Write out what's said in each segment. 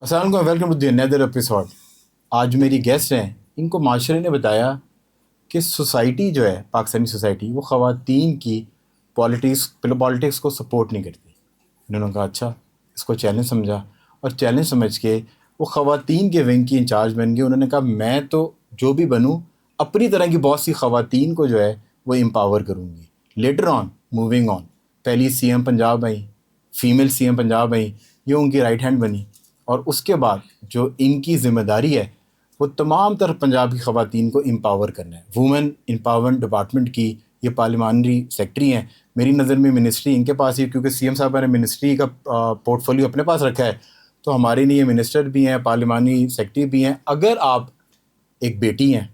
السلام علیکم، welcome to the اندر ایپیسوڈ۔ آج میری گیسٹ ہیں، ان کو معاشرے نے بتایا کہ سوسائٹی جو ہے، پاکستانی سوسائٹی، وہ خواتین کی پالیٹکس کو سپورٹ نہیں کرتی۔ انہوں نے کہا اچھا، اس کو چیلنج سمجھا، اور چیلنج سمجھ کے وہ خواتین کے ونگ کی انچارج بن گئی۔ انہوں نے کہا میں تو جو بھی بنوں، اپنی طرح کی بہت سی خواتین کو جو ہے وہ امپاور کروں گی۔ لیٹر آن موونگ آن، پہلی سی ایم پنجاب آئیں، فیمیل سی ایم پنجاب آئیں، یہ ان کی رائٹ ہینڈ بنی، اور اس کے بعد جو ان کی ذمہ داری ہے وہ تمام تر پنجاب کی خواتین کو امپاور کرنا ہے۔ وومن امپاورمنٹ ڈپارٹمنٹ کی یہ پارلیمانی سیکٹری ہیں۔ میری نظر میں منسٹری ان کے پاس ہی، کیونکہ سی ایم صاحب نے منسٹری کا پورٹ فولیو اپنے پاس رکھا ہے، تو ہمارے لیے منسٹر بھی ہیں، پارلیمانی سیکٹری بھی ہیں۔ اگر آپ ایک بیٹی ہیں،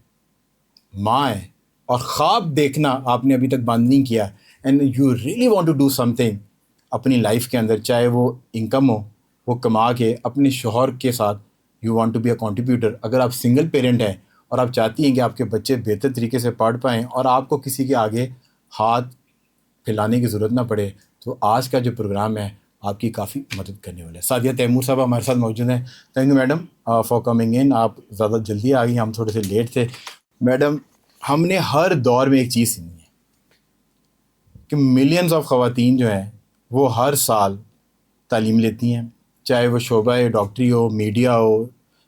ماں ہیں، اور خواب دیکھنا آپ نے ابھی تک بند نہیں کیا، and you really want to do something اپنی لائف کے اندر، چاہے وہ انکم ہو، وہ کما کے اپنے شوہر کے ساتھ you want to be a contributor, اگر آپ سنگل پیرنٹ ہیں اور آپ چاہتی ہیں کہ آپ کے بچے بہتر طریقے سے پڑھ پائیں اور آپ کو کسی کے آگے ہاتھ پھیلانے کی ضرورت نہ پڑے، تو آج کا جو پروگرام ہے آپ کی کافی مدد کرنے والا ہے۔ سعدیہ تیمور صاحب ہمارے ساتھ موجود ہیں۔ Thank you madam for coming in. آپ زیادہ جلدی آ گئی، ہم تھوڑے سے لیٹ تھے۔ میڈم، ہم نے ہر دور میں ایک چیز سنی ہے کہ ملینز آف خواتین جو ہیں وہ ہر سال تعلیم لیتی ہیں، چاہے وہ شعبہ ڈاکٹری ہو، میڈیا ہو،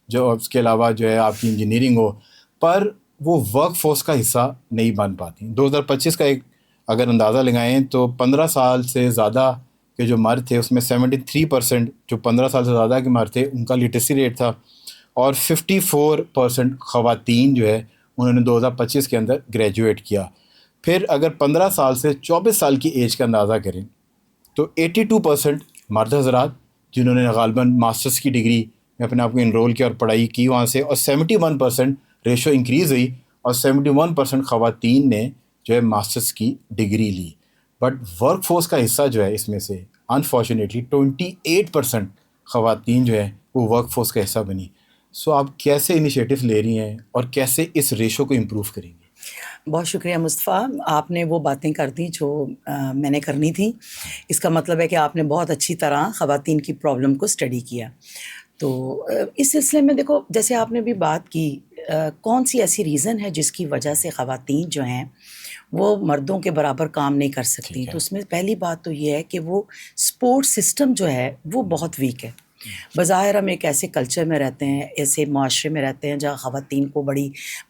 جو اس کے علاوہ جو ہے آپ کی انجینئرنگ ہو، پر وہ ورک فورس کا حصہ نہیں بن پاتی۔ 2025 کا ایک اگر اندازہ لگائیں تو 15 سال سے زیادہ کے جو مرد تھے اس میں 73% جو 15 سال سے زیادہ کے مرد تھے ان کا لٹریسی ریٹ تھا، اور 54% خواتین جو ہے انہوں نے 2025 کے اندر گریجویٹ کیا۔ پھر اگر 15 سال سے 24 سال کی ایج کا اندازہ کریں تو 82% مرد حضرات جنہوں نے غالباً ماسٹرز کی ڈگری میں اپنے آپ کو انرول کیا اور پڑھائی کی وہاں سے، اور 71% ریشو انکریز ہوئی، اور 71% خواتین نے جو ہے ماسٹرز کی ڈگری لی۔ بٹ ورک فورس کا حصہ جو ہے اس میں سے انفارچونیٹلی 28% خواتین جو ہے وہ ورک فورس کا حصہ بنی۔ سو آپ کیسے انیشیٹو لے رہی ہیں اور کیسے اس ریشو کو امپروو کریں گے؟ بہت شکریہ مصطفیٰ، آپ نے وہ باتیں کر دیں جو میں نے کرنی تھی۔ اس کا مطلب ہے کہ آپ نے بہت اچھی طرح خواتین کی پرابلم کو اسٹڈی کیا۔ تو اس سلسلے میں دیکھو، جیسے آپ نے بھی بات کی، کون سی ایسی ریزن ہے جس کی وجہ سے خواتین جو ہیں وہ مردوں کے برابر کام نہیں کر سکتی؟ تو اس میں پہلی بات تو یہ ہے کہ وہ سپورٹ سسٹم جو ہے وہ بہت ویک ہے۔ بظاہر ہم ایک ایسے کلچر میں رہتے ہیں، ایسے معاشرے میں رہتے ہیں جہاں خواتین کو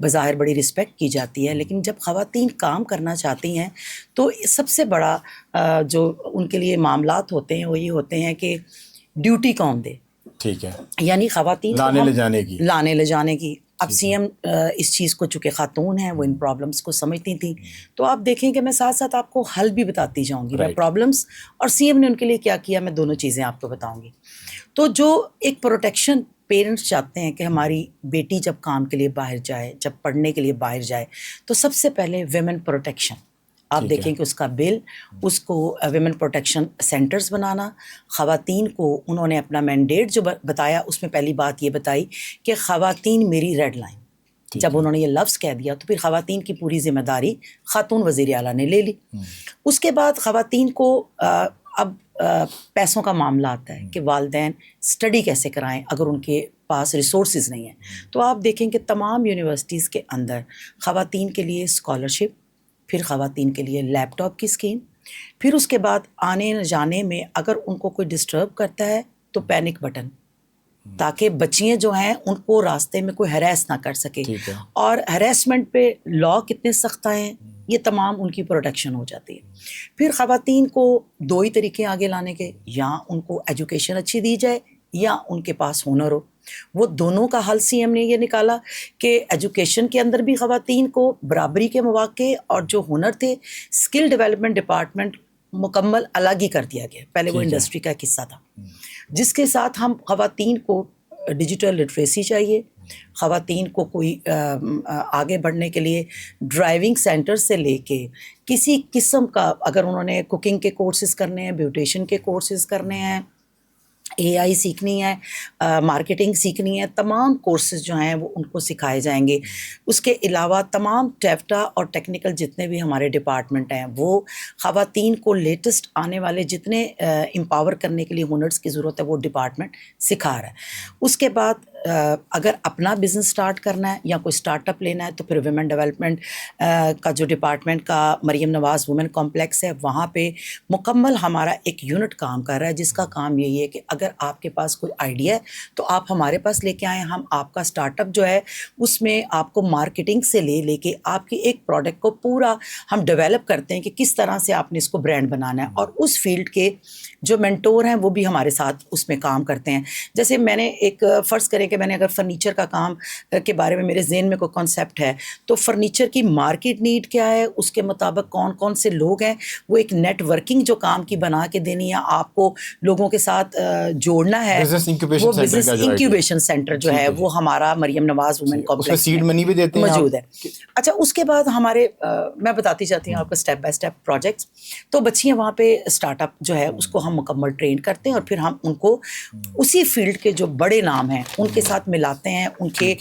بظاہر بڑی رسپیکٹ کی جاتی ہے، لیکن جب خواتین کام کرنا چاہتی ہیں تو سب سے بڑا جو ان کے لیے معاملات ہوتے ہیں وہ یہ ہوتے ہیں کہ ڈیوٹی کون دے۔ ٹھیک ہے، یعنی خواتین لانے لے جانے کی۔ اب سی ایم اس چیز کو چونکہ خاتون ہیں وہ ان پرابلمس کو سمجھتی تھیں، تو آپ دیکھیں کہ میں ساتھ ساتھ آپ کو حل بھی بتاتی جاؤں گی، میں پرابلمس اور سی ایم نے ان کے لیے کیا کیا، میں دونوں چیزیں آپ کو بتاؤں گی۔ تو جو ایک پروٹیکشن پیرنٹس چاہتے ہیں کہ ہماری بیٹی جب کام کے لیے باہر جائے، جب پڑھنے کے لیے باہر جائے، تو سب سے پہلے ویمن پروٹیکشن آپ دیکھیں کہ اس کا بل، اس کو ویمن پروٹیکشن سینٹرز بنانا، خواتین کو انہوں نے اپنا مینڈیٹ جو بتایا اس میں پہلی بات یہ بتائی کہ خواتین میری ریڈ لائن۔ جب انہوں نے یہ لفظ کہہ دیا تو پھر خواتین کی پوری ذمہ داری خاتون وزیر اعلیٰ نے لے لی۔ اس کے بعد خواتین کو اب پیسوں کا معاملہ آتا ہے کہ والدین اسٹڈی کیسے کرائیں اگر ان کے پاس ریسورسز نہیں ہیں۔ تو آپ دیکھیں کہ تمام یونیورسٹیز کے اندر خواتین کے لیے اسکالرشپ، پھر خواتین کے لیے لیپ ٹاپ کی اسکیم، پھر اس کے بعد آنے جانے میں اگر ان کو کوئی ڈسٹرب کرتا ہے تو پینک بٹن، تاکہ بچیاں جو ہیں ان کو راستے میں کوئی ہراس نہ کر سکے۔ اور ہراسمنٹ پہ لا کتنے سخت آئے ہیں، یہ تمام ان کی پروٹیکشن ہو جاتی ہے۔ پھر خواتین کو دو ہی طریقے آگے لانے کے، یا ان کو ایجوکیشن اچھی دی جائے یا ان کے پاس ہنر ہو۔ وہ دونوں کا حل سی ایم نے یہ نکالا کہ ایجوکیشن کے اندر بھی خواتین کو برابری کے مواقع، اور جو ہنر تھے اسکل ڈیولپمنٹ ڈپارٹمنٹ مکمل الگ ہی کر دیا گیا، پہلے وہ انڈسٹری کا ایک حصہ تھا، جس کے ساتھ ہم خواتین کو ڈیجیٹل لٹریسی چاہیے، خواتین کو کوئی آگے بڑھنے کے لیے ڈرائیونگ سینٹر سے لے کے کسی قسم کا، اگر انہوں نے کوکنگ کے کورسز کرنے ہیں، بیوٹیشین کے کورسز کرنے ہیں، AI سیکھنی ہے، مارکیٹنگ سیکھنی ہے، تمام کورسز جو ہیں وہ ان کو سکھائے جائیں گے۔ اس کے علاوہ تمام ٹیفٹا اور ٹیکنیکل جتنے بھی ہمارے ڈپارٹمنٹ ہیں وہ خواتین کو لیٹسٹ آنے والے جتنے امپاور کرنے کے لیے ہنرس کی ضرورت ہے وہ ڈپارٹمنٹ سکھا رہا ہے۔ اس کے بعد اگر اپنا بزنس سٹارٹ کرنا ہے یا کوئی سٹارٹ اپ لینا ہے تو پھر ویمن ڈیولپمنٹ کا جو ڈپارٹمنٹ کا مریم نواز وومن کمپلیکس ہے وہاں پہ مکمل ہمارا ایک یونٹ کام کر رہا ہے، جس کا کام یہی ہے کہ اگر آپ کے پاس کوئی آئیڈیا ہے تو آپ ہمارے پاس لے کے آئیں، ہم آپ کا سٹارٹ اپ جو ہے اس میں آپ کو مارکیٹنگ سے لے کے آپ کی ایک پروڈکٹ کو پورا ہم ڈیولپ کرتے ہیں کہ کس طرح سے آپ نے اس کو برانڈ بنانا ہے، اور اس فیلڈ کے جو مینٹور ہیں وہ بھی ہمارے ساتھ اس میں کام کرتے ہیں۔ جیسے میں نے ایک فرض کریں کہ میں نے اگر فرنیچر کا کام کے بارے میں میرے ذہن میں کوئی کانسیپٹ ہے تو فرنیچر کی مارکیٹ نیڈ کیا ہے، اس کے مطابق کون کون سے لوگ ہیں، وہ ایک نیٹ ورکنگ جو کام کی بنا کے دینی ہے، آپ کو لوگوں کے ساتھ جوڑنا ہے، وہ بزنس انکیوبیشن سینٹر جو ہے وہ ہمارا Maryam Nawaz women complex sad منی بھی دیتے ہیں موجود ہے۔ اچھا اس کے بعد ہمارے میں بتاتی جاتی ہوں آپ کو اسٹیپ بائی اسٹیپ پروجیکٹس۔ تو بچیاں وہاں پہ اسٹارٹ اپ جو ہے اس کو ہم مکمل ٹرین کرتے ہیں اور پھر ہم ان کو اسی فیلڈ کے جو بڑے نام ہیں ان کے ساتھ ملاتے ہیں، ان کے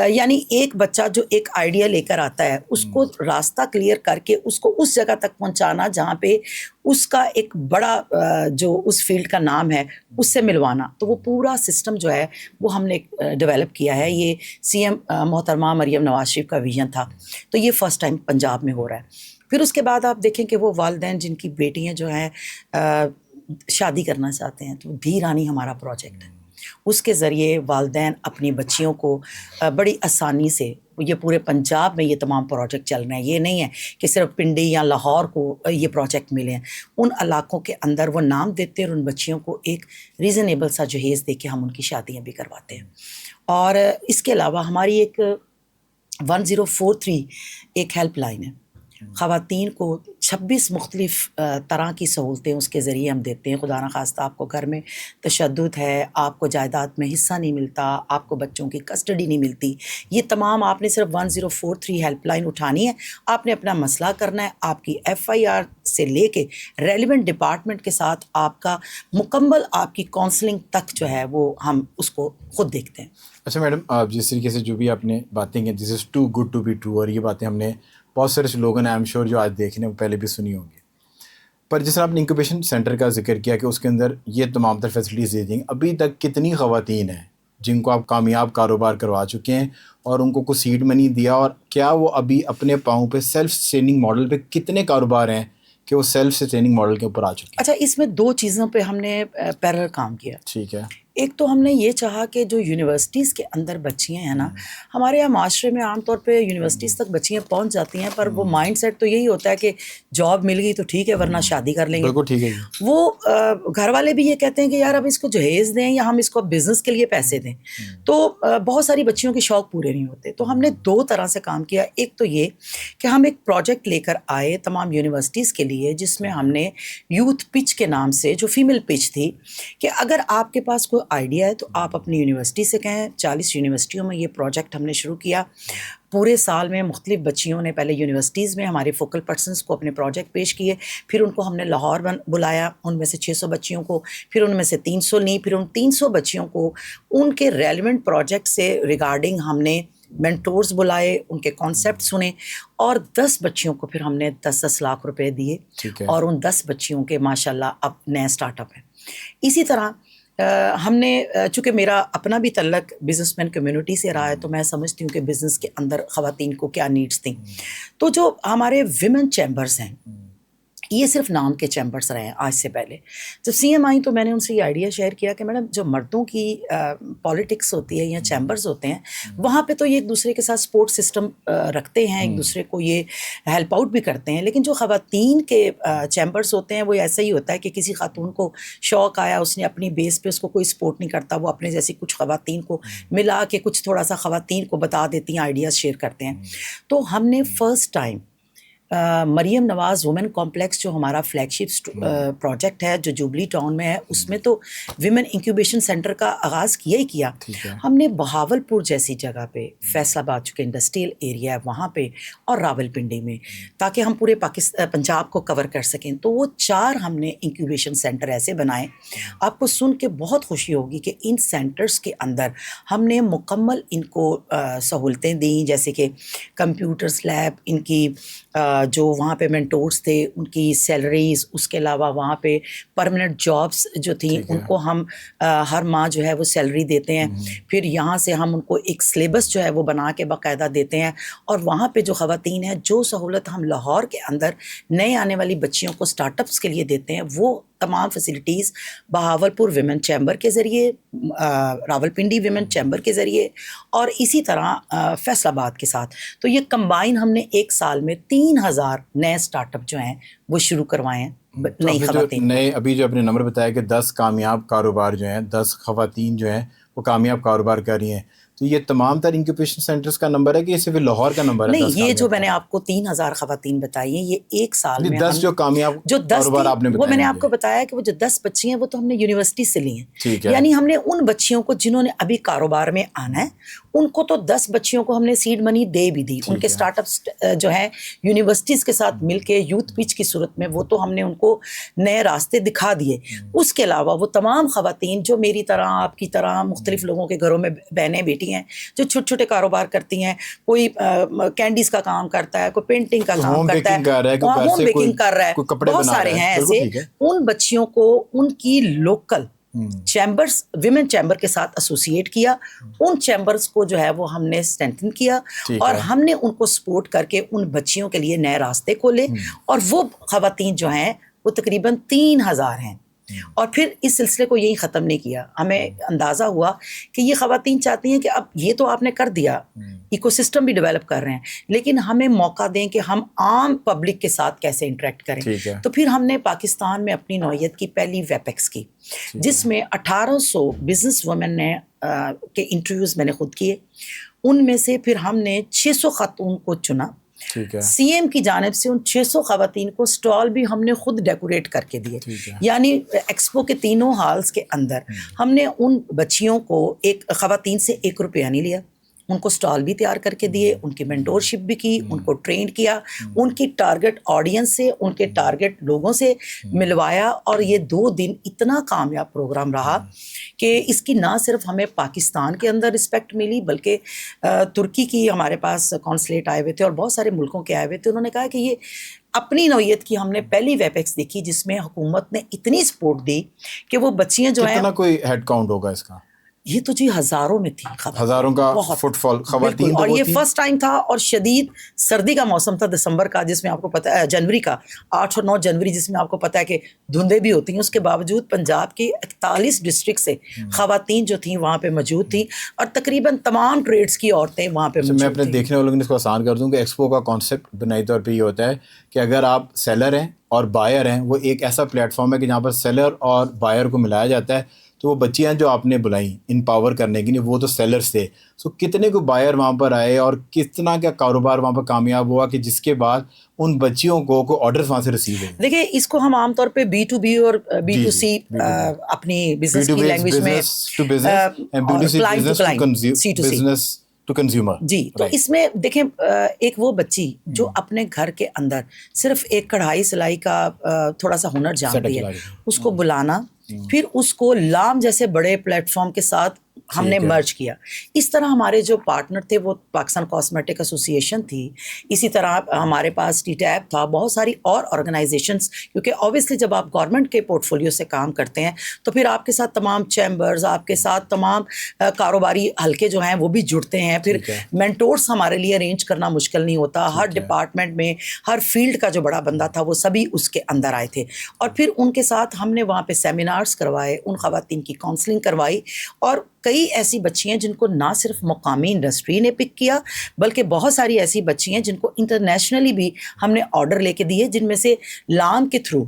یعنی ایک بچہ جو ایک آئیڈیا لے کر آتا ہے اس کو راستہ کلیئر کر کے اس کو اس جگہ تک پہنچانا جہاں پہ اس کا ایک بڑا جو اس فیلڈ کا نام ہے اس سے ملوانا۔ تو وہ پورا سسٹم جو ہے وہ ہم نے ڈیولپ کیا ہے۔ یہ CM محترمہ مریم نواز شریف کا ویژن تھا، تو یہ فرسٹ ٹائم پنجاب میں ہو رہا ہے۔ پھر اس کے بعد آپ دیکھیں کہ وہ والدین جن کی بیٹیاں جو ہیں شادی کرنا چاہتے ہیں تو دھی رانی ہمارا پروجیکٹ ہے، اس کے ذریعے والدین اپنی بچیوں کو بڑی آسانی سے، یہ پورے پنجاب میں یہ تمام پروجیکٹ چل رہے ہیں، یہ نہیں ہے کہ صرف پنڈی یا لاہور کو یہ پروجیکٹ ملے ہیں، ان علاقوں کے اندر وہ نام دیتے ہیں اور ان بچیوں کو ایک ریزنیبل سا جہیز دے کے ہم ان کی شادیاں بھی کرواتے ہیں۔ اور اس کے علاوہ ہماری ایک 1043 ایک ہیلپ لائن ہے، خواتین کو 26 مختلف طرح کی سہولتیں اس کے ذریعے ہم دیتے ہیں۔ خدا نخواستہ آپ کو گھر میں تشدد ہے، آپ کو جائیداد میں حصہ نہیں ملتا، آپ کو بچوں کی کسٹڈی نہیں ملتی، یہ تمام آپ نے صرف 1043 ہیلپ لائن اٹھانی ہے، آپ نے اپنا مسئلہ کرنا ہے، آپ کی FIR سے لے کے ریلیونٹ ڈپارٹمنٹ کے ساتھ آپ کا مکمل آپ کی کاؤنسلنگ تک جو ہے وہ ہم اس کو خود دیکھتے ہیں۔ اچھا میڈم، آپ جس طریقے سے جو بھی آپ نے باتیں کی، this is too good to be true, اور یہ باتیں ہم نے بہت سارے لوگوں نے آئی ایم شیور جو آج دیکھ رہے ہیں وہ پہلے بھی سنی ہوں گی، پر جس طرح آپ نے انکوبیشن سینٹر کا ذکر کیا کہ اس کے اندر یہ تمام تر فیسلٹیز دے دیں، ابھی تک کتنی خواتین ہیں جن کو آپ کامیاب کاروبار کروا چکے ہیں اور ان کو کچھ سیڈ منی دیا، اور کیا وہ ابھی اپنے پاؤں پہ سیلف سسٹیننگ ماڈل پہ کتنے کاروبار ہیں کہ وہ سیلف سسٹیننگ ماڈل کے اوپر آ چکے ہیں؟ اچھا اس میں 2 چیزوں پہ ہم نے پیرل کام کیا۔ ٹھیک ہے، ایک تو ہم نے یہ چاہا کہ جو یونیورسٹیز کے اندر بچیاں ہیں نا، ہمارے یہاں معاشرے میں عام طور پہ یونیورسٹیز تک بچیاں پہنچ جاتی ہیں پر وہ مائنڈ سیٹ تو یہی ہوتا ہے کہ جاب مل گئی تو ٹھیک ہے ورنہ شادی کر لیں گے۔ بالکل ٹھیک ہے جی۔ وہ گھر والے بھی یہ کہتے ہیں کہ یار اب اس کو جہیز دیں یا ہم اس کو بزنس کے لیے پیسے دیں، تو بہت ساری بچیوں کے شوق پورے نہیں ہوتے۔ تو ہم نے 2 طرح سے کام کیا۔ ایک تو یہ کہ ہم ایک پروجیکٹ لے کر آئے تمام یونیورسٹیز کے لیے جس میں ہم نے یوتھ پچ کے نام سے، جو فیمیل پچ تھی، کہ اگر آپ کے پاس کوئی آئیڈیا ہے تو آپ اپنی یونیورسٹی سے کہیں۔ 40 یونیورسٹیوں میں یہ پروجیکٹ ہم نے شروع کیا۔ پورے سال میں مختلف بچیوں نے پہلے یونیورسٹیز میں ہمارے فوکل پرسنس کو اپنے پروجیکٹ پیش کیے، پھر ان کو ہم نے لاہور بلایا، ان میں سے 600 بچیوں کو، پھر ان میں سے 300 لی، پھر ان 300 بچیوں کو ان کے ریلیونٹ پروجیکٹ سے ریگارڈنگ ہم نے مینٹورز بلائے، ان کے کانسیپٹ سنے، اور 10 بچیوں کو پھر ہم نے 10-10 لاکھ روپے دیے، اور ان 10 بچیوں کے ماشاءاللہ اب نئے سٹارٹ اپ ہیں۔ اسی طرح ہم نے، چونکہ میرا اپنا بھی تعلق بزنس مین کمیونٹی سے رہا ہے تو میں سمجھتی ہوں کہ بزنس کے اندر خواتین کو کیا نیڈس تھیں، تو جو ہمارے ویمن چیمبرز ہیں یہ صرف نام کے چیمبرز رہے ہیں۔ آج سے پہلے جب CM آئیں تو میں نے ان سے یہ آئیڈیا شیئر کیا کہ میڈم جو مردوں کی پالیٹکس ہوتی ہے یا چیمبرز ہوتے ہیں وہاں پہ تو یہ ایک دوسرے کے ساتھ سپورٹ سسٹم رکھتے ہیں، ایک دوسرے کو یہ ہیلپ آؤٹ بھی کرتے ہیں، لیکن جو خواتین کے چیمبرز ہوتے ہیں وہ ایسا ہی ہوتا ہے کہ کسی خاتون کو شوق آیا، اس نے اپنی بیس پہ، اس کو کوئی سپورٹ نہیں کرتا، وہ اپنے جیسی کچھ خواتین کو ملا کے کچھ تھوڑا سا خواتین کو بتا دیتی ہیں، آئیڈیاز شیئر کرتے ہیں۔ تو ہم نے first time Maryam Nawaz women complex جو ہمارا فلیگ شپ پروجیکٹ ہے جو جوبلی ٹاؤن میں ہے، اس میں تو ویمن انکیوبیشن سینٹر کا آغاز کیا ہی کیا. ہم نے بہاول پور جیسی جگہ پہ، فیصل آباد چونکہ انڈسٹریل ایریا ہے وہاں پہ، اور راول پنڈی میں، تاکہ ہم پورے پنجاب کو کور کر سکیں. تو وہ 4 ہم نے انکیوبیشن سینٹر ایسے بنائے. آپ کو سن کے بہت خوشی ہوگی کہ ان سینٹرز کے اندر ہم نے مکمل ان کو سہولتیں دیں، جیسے کہ کمپیوٹرز لیب، ان کی جو وہاں پہ مینٹورس تھے ان کی سیلریز، اس کے علاوہ وہاں پہ پرماننٹ جابس جو تھیں ان کو ہم ہر ماہ جو ہے وہ سیلری دیتے ہیں. پھر یہاں سے ہم ان کو ایک سلیبس جو ہے وہ بنا کے باقاعدہ دیتے ہیں. اور وہاں پہ جو خواتین ہیں، جو سہولت ہم لاہور کے اندر نئے آنے والی بچیوں کو اسٹارٹ اپس کے لیے دیتے ہیں، وہ تمام فیسلٹیز بہاول پور ویمن چیمبر کے ذریعے، راول پنڈی ویمن چیمبر کے ذریعے، اور اسی طرح فیصل آباد کے ساتھ. تو یہ کمبائن ہم نے 1 سال میں 3000 نئے اسٹارٹ اپ جو ہیں وہ شروع کروائے ہیں. نئی خواتین نئے ابھی جو اپنے نمبر بتایا کہ 10 کامیاب کاروبار جو ہیں، 10 خواتین جو ہیں وہ کامیاب کاروبار کر رہی ہیں، تو یہ تمام تر انکیوبیشن سینٹرز کا نمبر ہے کہ یہ صرف لاہور کا نمبر ہے؟ نہیں، یہ جو میں نے آپ کو 3000 خواتین بتائی ہیں، یہ 1 سال میں 10 جو کامیاب کاروبار آپ نے بتایا، وہ میں نے آپ کو بتایا کہ وہ جو 10 بچی ہیں وہ تو ہم نے یونیورسٹی سے لی ہیں. ٹھیک ہے. یعنی ہم نے ان بچیوں کو جنہوں نے ابھی کاروبار میں آنا ہے، ان کو تو 10 بچیوں کو ہم نے سیڈ منی دے بھی دی. ان کے اسٹارٹ اپس جو ہیں یونیورسٹیز کے ساتھ مل کے یوتھ پچ کی صورت میں، وہ تو ہم نے ان کو نئے راستے دکھا دیے. اس کے علاوہ وہ تمام خواتین جو میری طرح، آپ کی طرح مختلف لوگوں کے گھروں میں بہنیں بیٹی ہیں، جو چھوٹے چھوٹے کاروبار کرتی ہیں، کوئی کینڈیز کا کام کرتا ہے، کوئی پینٹنگ کا کام کرتا ہے، ہوم بیکنگ کر رہا ہے، بہت سارے ہیں ایسے. ان بچیوں کو ان کی لوکل چیمبرز، ویمن چیمبر کے ساتھ ایسوسیٹ کیا. ان چیمبرز کو جو ہے وہ ہم نے اسٹرینتھن کیا، اور ہم نے ان کو سپورٹ کر کے ان بچیوں کے لیے نئے راستے کھولے. اور وہ خواتین جو ہیں وہ تقریباً 3000 ہیں. اور پھر اس سلسلے کو یہی ختم نہیں کیا. ہمیں اندازہ ہوا کہ یہ خواتین چاہتی ہیں کہ اب یہ تو آپ نے کر دیا، ایکو سسٹم بھی ڈیولپ کر رہے ہیں، لیکن ہمیں موقع دیں کہ ہم عام پبلک کے ساتھ کیسے انٹریکٹ کریں. تو پھر ہم نے پاکستان میں اپنی نوعیت کی پہلی ویپیکس کی، جس میں 1800 بزنس وومن نے کے انٹرویوز میں نے خود کیے. ان میں سے پھر ہم نے 600 خاتون کو چنا. سی ایم کی جانب سے ان 600 خواتین کو اسٹال بھی ہم نے خود ڈیکوریٹ کر کے دیے. یعنی ایکسپو کے تینوں ہالز کے اندر ہم نے ان بچیوں کو، ایک خواتین سے 1 روپیہ نہیں لیا، ان کو اسٹال بھی تیار کر کے دیے، ان کی مینٹورشپ بھی کی، ان کو ٹرین کیا، ان کی ٹارگٹ آڈینس سے، ان کے ٹارگٹ لوگوں سے ملوایا. اور یہ 2 دن اتنا کامیاب پروگرام رہا کہ اس کی نہ صرف ہمیں پاکستان کے اندر رسپیکٹ ملی، بلکہ ترکی کی ہمارے پاس کونسلیٹ آئے ہوئے تھے اور بہت سارے ملکوں کے آئے ہوئے تھے. انہوں نے کہا کہ یہ اپنی نوعیت کی ہم نے پہلی ویپیکس دیکھی جس میں حکومت نے اتنی سپورٹ دی کہ وہ بچیاں جو ہیں، کتنا کوئی ہیڈ کاؤنٹ ہوگا اس کا؟ یہ تو جی ہزاروں میں تھی، ہزاروں کا فٹ فال خواتین. اور یہ فرسٹ ٹائم تھا، اور شدید سردی کا موسم تھا، دسمبر کا، جس میں آپ کو پتہ ہے، جنوری کا 8 اور 9 جنوری، جس میں آپ کو پتہ ہے کہ دھندیں بھی ہوتی ہیں. اس کے باوجود پنجاب کی 41 ڈسٹرکٹ سے خواتین جو تھیں وہاں پہ موجود تھیں، اور تقریباً تمام ٹریڈس کی عورتیں وہاں پہ موجود تھیں. میں اپنے دیکھنے والوں کو اس کو آسان کر دوں کہ ایکسپو کا کانسیپٹ بنائی طور پہ یہ ہوتا ہے کہ اگر آپ سیلر ہیں اور بائر ہیں، وہ ایک ایسا پلیٹ فارم ہے کہ جہاں پر سیلر اور بائر کو ملایا جاتا ہے. تو وہ بچیاں جو آپ نے بلائیں امپاور کرنے کے لیے، وہ تو سیلرز تھے. سو کتنے کو بائر وہاں پر آئے اور کتنا کیا کاروبار وہاں پر کامیاب ہوا کہ جس کے بعد ان بچیوں کو کوئی آرڈرز وہاں سے ریسیو ہوئے؟ دیکھیں، اس کو ہم عام طور پہ B2B اور B2C اپنی بزنس کی لینگویج میں ٹو کنزیومر. جی، تو اس میں دیکھیں، ایک وہ بچی جو اپنے گھر کے اندر صرف ایک کڑھائی سلائی کا تھوڑا سا ہنر جانتی ہے، اس کو بلانا، پھر اس کو لام جیسے بڑے پلیٹ فارم کے ساتھ ہم نے مرج کیا. اس طرح ہمارے جو پارٹنر تھے وہ پاکستان کاسمیٹک ایسوسیشن تھی، اسی طرح ہمارے پاس ٹی ٹیپ تھا، بہت ساری اور آرگنائزیشنس، کیونکہ اوبیسلی جب آپ گورنمنٹ کے پورٹ فولیو سے کام کرتے ہیں تو پھر آپ کے ساتھ تمام چیمبرز، آپ کے ساتھ تمام کاروباری حلقے جو ہیں وہ بھی جڑتے ہیں. پھر مینٹورس ہمارے لیے ارینج کرنا مشکل نہیں ہوتا. ہر ڈپارٹمنٹ میں ہر فیلڈ کا جو بڑا بندہ تھا وہ سبھی اس کے اندر آئے تھے، اور پھر ان کے ساتھ ہم نے وہاں پہ سیمینارز کروائے، ان خواتین کی کاؤنسلنگ کروائی. اور کئی ایسی بچی ہیں جن کو نہ صرف مقامی انڈسٹری نے پک کیا، بلکہ بہت ساری ایسی بچی ہیں جن کو انٹرنیشنلی بھی ہم نے آرڈر لے کے دیے، جن میں سے لام کے تھرو،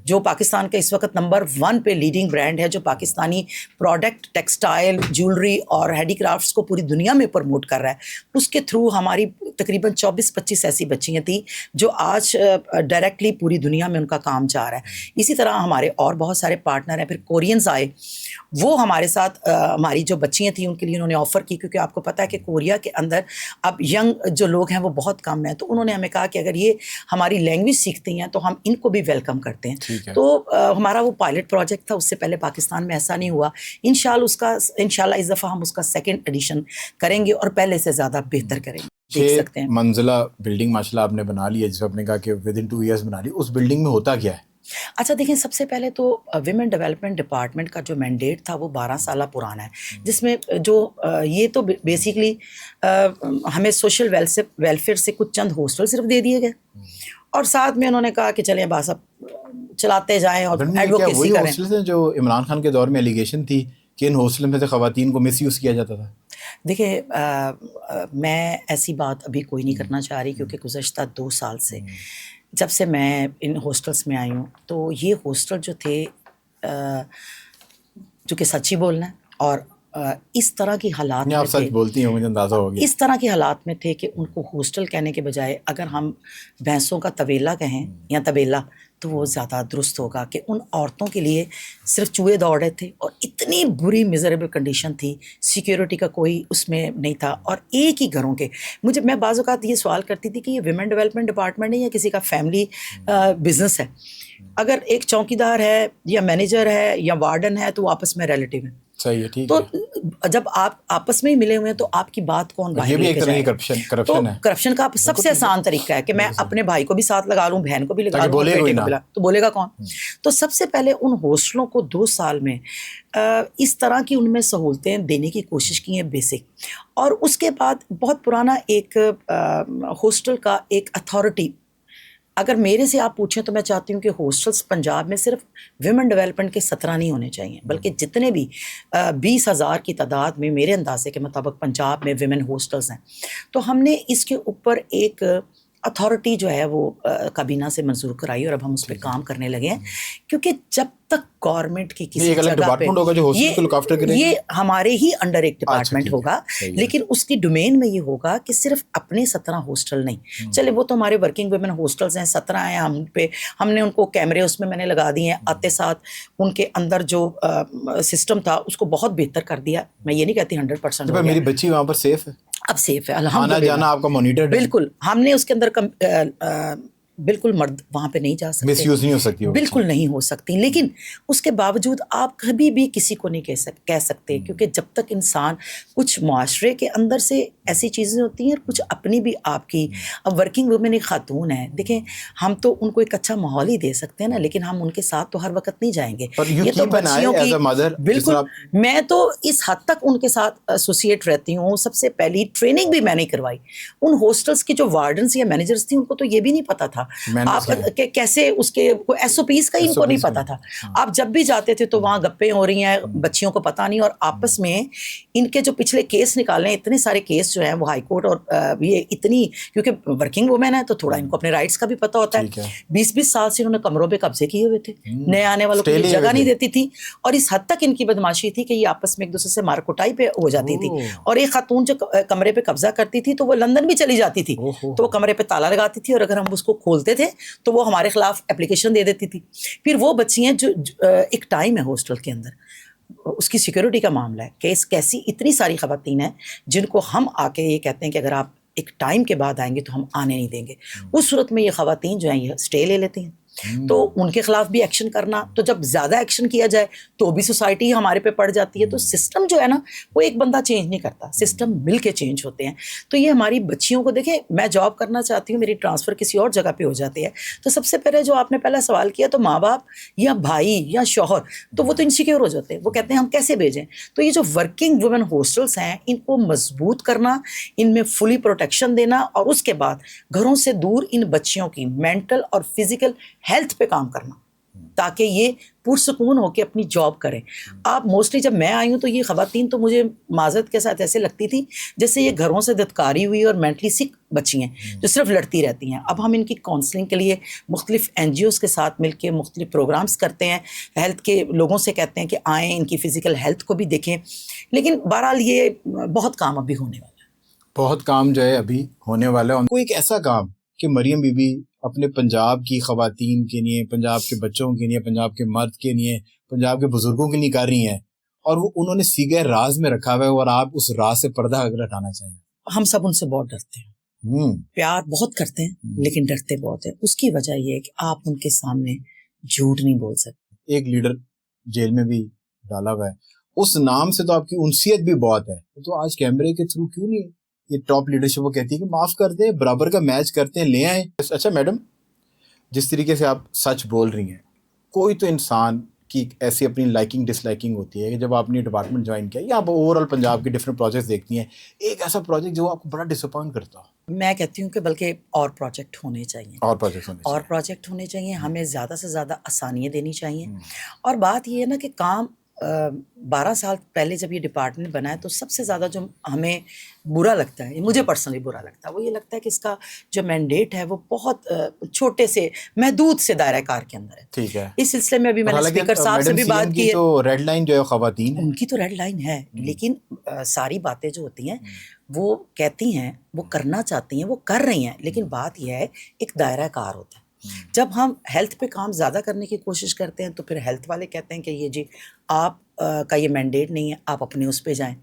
جو پاکستان کا اس وقت نمبر 1 پہ لیڈنگ برانڈ ہے، جو پاکستانی پروڈکٹ، ٹیکسٹائل، جیولری اور ہینڈی کرافٹس کو پوری دنیا میں پروموٹ کر رہا ہے، اس کے تھرو ہماری تقریباً 24-25 ایسی بچیاں تھیں جو آج ڈائریکٹلی پوری دنیا میں ان کا کام جا رہا ہے. اسی طرح ہمارے اور بہت سارے پارٹنر ہیں. پھر کورینز آئے, وہ ہمارے ساتھ ہماری جو بچیاں تھیں ان کے لیے انہوں نے آفر کی, کیونکہ آپ کو پتہ ہے کہ کوریا کے اندر اب ینگ جو لوگ ہیں وہ بہت کم ہیں. تو انہوں نے ہمیں کہا کہ اگر یہ ہماری لینگویج سیکھتی ہیں تو ہم ان کو بھی ویلکم کرتے ہیں. تو ہمارا وہ پائلٹ پروجیکٹ تھا, اس سے پہلے پاکستان میں ایسا نہیں ہوا. انشاءاللہ اس دفعہ ہم اس کا سیکنڈ ایڈیشن کریں گے اور پہلے سے زیادہ بہتر کریں گے. دیکھ سکتے ہیں 6 منزلہ بلڈنگ ماشاءاللہ آپ نے بنا لی ہے, جس آپ نے کہا کہ ود ان 2 ایئرس بنا لی. اس بلڈنگ میں ہوتا کیا ہے؟ اچھا دیکھیں, سب سے پہلے تو ویمن ڈیولپمنٹ ڈپارٹمنٹ کا جو مینڈیٹ تھا وہ 12 سالہ پرانا ہے, جس میں جو یہ تو بیسیکلی ہمیں سوشل ویلفیئر سے کچھ چند ہاسٹل صرف دے دیے گئے, اور ساتھ میں انہوں نے کہا کہ چلیں بس اب چلاتے جائیں اور ایڈوکیسی کریں. ہاسٹلز ہیں جو عمران خان کے دور میں الیگیشن تھی کہ ان ہاسٹل میں سے خواتین کو مس یوز کیا جاتا تھا. دیکھیں میں ایسی بات ابھی کوئی نہیں کرنا چاہ رہی, کیونکہ گزشتہ 2 سال سے جب سے میں ان ہاسٹلس میں آئی ہوں تو یہ ہاسٹل جو تھے, جو کہ سچ ہی بولنا ہے, اور اس طرح کی حالات میں آپ سچ بولتی ہیں, مجھے اندازہ ہو گیا. اس طرح کے حالات میں تھے کہ ان کو ہاسٹل کہنے کے بجائے اگر ہم بھینسوں کا طویلا کہیں یا طبیلا تو وہ زیادہ درست ہوگا, کہ ان عورتوں کے لیے صرف چوہے دوڑ رہے تھے اور اتنی بری میزریبل کنڈیشن تھی, سیکیورٹی کا کوئی اس میں نہیں تھا, اور ایک ہی گھروں کے میں بعض اوقات یہ سوال کرتی تھی کہ یہ ویمن ڈیولپمنٹ ڈپارٹمنٹ ہے یا کسی کا فیملی بزنس ہے. اگر ایک چوکیدار ہے یا مینیجر ہے یا وارڈن ہے تو وہ آپس میں ریلیٹیو ہیں. صحیح ہے, ٹھیک تو ہے. جب آپ آپس میں ہی ملے ہوئے ہیں تو آپ کی بات کون باہر لے کے جائے گا؟ کرپشن ہے. کرپشن کا سب سے آسان طریقہ ہے کہ میں اپنے بھائی کو بھی ساتھ لگا لوں, بہن کو بھی لگا لوں, بیٹے کو بھی, تو بولے گا کون؟ تو سب سے پہلے ان ہاسٹلوں کو 2 سال میں اس طرح کی ان میں سہولتیں دینے کی کوشش کی ہیں بیسک, اور اس کے بعد بہت پرانا ایک ہاسٹل کا ایک اتھارٹی, اگر میرے سے آپ پوچھیں تو میں چاہتی ہوں کہ ہاسٹلس پنجاب میں صرف ویمن ڈیولپمنٹ کے 17 نہیں ہونے چاہیے, بلکہ جتنے بھی 20,000 کی تعداد میں میرے اندازے کے مطابق پنجاب میں ویمن ہاسٹلس ہیں. تو ہم نے اس کے اوپر ایک اتھارٹی جو ہے وہ کابینہ سے منظور کرائی, اور اب ہم اس پہ کام کرنے لگے ہیں, کیونکہ جب تک گورنمنٹ کی کسی جگہ پہ یہ ہمارے ہی انڈر ایک ڈپارٹمنٹ ہوگا, لیکن اس کی ڈومین میں یہ ہوگا کہ صرف اپنے 17 ہاسٹل نہیں, چلے وہ تو ہمارے ورکنگ ویمن ہاسٹلز ہیں 17 ہیں, ہم نے ان کو کیمرے اس میں نے لگا دیے ہیں, آتے ساتھ ان کے اندر جو سسٹم تھا اس کو بہت بہتر کر دیا. میں یہ نہیں کہتی 100% میری بچی وہاں پر سیف ہے, اب سیف ہے الحمدللہ, جانا آپ کا مانیٹرڈ ہے. بالکل, ہم نے اس کے اندر بالکل مرد وہاں پہ نہیں جا سکتے, مس یوز نہیں ہو سکتی, بالکل نہیں ہو سکتی. لیکن اس کے باوجود آپ کبھی بھی کسی کو نہیں کہہ سکتے, کیونکہ جب تک انسان کچھ معاشرے کے اندر سے ایسی چیزیں ہوتی ہیں, کچھ اپنی بھی آپ کی. اب ورکنگ وومن ایک خاتون ہے, دیکھیں ہم تو ان کو ایک اچھا ماحول ہی دے سکتے ہیں نا, لیکن ہم ان کے ساتھ تو ہر وقت نہیں جائیں گے. یہ تو بچیوں کی, بالکل, میں تو اس حد تک ان کے ساتھ ایسوسیٹ رہتی ہوں. سب سے پہلی ٹریننگ بھی میں نے کروائی ان ہاسٹلس کی جو وارڈنس یا مینیجرس تھیں, ان کو تو یہ بھی نہیں پتا تھا آپ کیسے اس کے ایس او پیز کا ان کو نہیں پتا تھا. آپ جب بھی جاتے تھے تو وہاں گپیں ہو رہی ہیں, بچیوں کو پتا نہیں, اور آپس میں ان کے جو پچھلے کیس نکالے ہیں, اتنے سارے کیس جو ہیں وہ ہائی کورٹ, اور یہ اتنی, کیونکہ ورکنگ وومین ہے تو تھوڑا ان کو اپنے رائٹس کا بھی پتا ہوتا ہے. 20-20 سال سے انہوں نے کمروں پہ قبضے کیے ہوئے تھے, نئے آنے والوں کو جگہ نہیں دیتی تھی, اور اس حد تک ان کی بدماشی تھی کہ یہ آپس میں ایک دوسرے سے مار کٹائی پہ ہو جاتی تھی. اور ایک خاتون جو کمرے پہ قبضہ کرتی تھی تو وہ لندن بھی چلی جاتی تھی, تو وہ کمرے پہ تالا لگاتی تھی, اور اگر ہم اس کو کھولتے تھے تو وہ ہمارے خلاف اپلیکیشن دے دیتی تھی. پھر وہ بچیاں جو ایک ٹائم ہے ہاسٹل کے اندر, اس کی سیکیورٹی کا معاملہ ہے کہ کیسی اتنی ساری خواتین ہیں جن کو ہم آ کے یہ کہتے ہیں کہ اگر آپ ایک ٹائم کے بعد آئیں گے تو ہم آنے نہیں دیں گے. اس صورت میں یہ خواتین جو ہیں یہ اسٹے لے لیتی ہیں, تو ان کے خلاف بھی ایکشن کرنا, تو جب زیادہ ایکشن کیا جائے تو بھی سوسائٹی ہمارے پہ پڑ جاتی ہے. تو سسٹم جو ہے نا وہ ایک بندہ چینج نہیں کرتا, سسٹم مل کے چینج ہوتے ہیں. تو یہ ہماری بچیوں کو, دیکھیں میں جاب کرنا چاہتی ہوں, میری ٹرانسفر کسی اور جگہ پہ ہو جاتی ہے, تو سب سے پہلے جو آپ نے پہلا سوال کیا, تو ماں باپ یا بھائی یا شوہر, تو وہ تو انسیکیور ہو جاتے ہیں, وہ کہتے ہیں ہم کیسے بھیجیں. تو یہ جو ورکنگ وومن ہاسٹلس ہیں ان کو مضبوط کرنا, ان میں فلی پروٹیکشن دینا, اور اس کے بعد گھروں سے دور ان بچیوں کی مینٹل اور فزیکل ہیلتھ پہ کام کرنا, تاکہ یہ پرسکون ہو کے اپنی جاب کریں. آپ موسٹلی جب میں آئی ہوں تو یہ خواتین تو مجھے معذرت کے ساتھ ایسے لگتی تھی جیسے یہ گھروں سے دتکاری ہوئی اور مینٹلی سک بچی ہیں جو صرف لڑتی رہتی ہیں. اب ہم ان کی کاؤنسلنگ کے لیے مختلف NGOs کے ساتھ مل کے مختلف پروگرامز کرتے ہیں, ہیلتھ کے لوگوں سے کہتے ہیں کہ آئیں, ان کی فزیکل ہیلتھ کو بھی دیکھیں. لیکن بہرحال یہ بہت کام ابھی ہونے والا ہے. بہت کام جو ہے ابھی ہونے والا ہے. کوئی ایک ایسا کام کہ مریم بی بی اپنے پنجاب کی خواتین کے لیے, پنجاب کے بچوں کے لیے, پنجاب کے مرد کے لیے, پنجاب کے بزرگوں کے لیے کر رہی ہیں, اور وہ انہوں نے سیگے راز میں رکھا ہوا ہے, اور آپ اس راز سے پردہ اگر ہٹانا چاہیں. ہم سب ان سے بہت ڈرتے ہیں, پیار بہت کرتے ہیں لیکن ڈرتے بہت ہیں. اس کی وجہ یہ ہے کہ آپ ان کے سامنے جھوٹ نہیں بول سکتے. ایک لیڈر جیل میں بھی ڈالا ہوا ہے, اس نام سے تو آپ کی انسیت بھی بہت ہے, تو آج کیمرے کے تھرو کیوں نہیں یہ ٹاپ لیڈرشپ وہ کہتی ہے کہ معاف کر دیں, برابر کا میچ کرتے ہیں, لے آئیں. اچھا میڈم, جس طریقے سے آپ سچ بول رہی ہیں, کوئی تو انسان کی ایسی اپنی لائکنگ ڈس لائکنگ ہوتی ہے کہ جب آپ نے ڈپارٹمنٹ جوائن کیا یا آپ اوور آل پنجاب کے ڈفرینٹ پروجیکٹس دیکھتی ہیں, ایک ایسا پروجیکٹ جو آپ کو بڑا ڈس اپوائنٹ کرتا ہو؟ میں کہتی ہوں کہ بلکہ اور پروجیکٹ ہونے چاہیے, اور پروجیکٹ ہونے چاہیے. ہمیں زیادہ سے زیادہ آسانیاں دینی چاہیے. اور بات یہ ہے نا کہ کام 12 سال پہلے جب یہ ڈپارٹمنٹ بنا ہے تو سب سے زیادہ جو ہمیں برا لگتا ہے, مجھے پرسنلی برا لگتا ہے, وہ یہ لگتا ہے کہ اس کا جو مینڈیٹ ہے وہ بہت چھوٹے سے محدود سے دائرہ کار کے اندر ہے. ٹھیک ہے, اس سلسلے میں بھی میں نے اسپیکر صاحب سے بھی بات کی ہے. تو ریڈ لائن جو ہے خواتین ہے, ان کی تو ریڈ لائن ہے, لیکن ساری باتیں جو ہوتی ہیں وہ کہتی ہیں, وہ کرنا چاہتی ہیں, وہ کر رہی ہیں, لیکن بات یہ ہے ایک دائرہ کار ہوتا ہے. جب ہم ہیلتھ پہ کام زیادہ کرنے کی کوشش کرتے ہیں تو پھر ہیلتھ والے کہتے ہیں کہ یہ جی آپ کا یہ مینڈیٹ نہیں ہے, آپ اپنے اس پہ جائیں.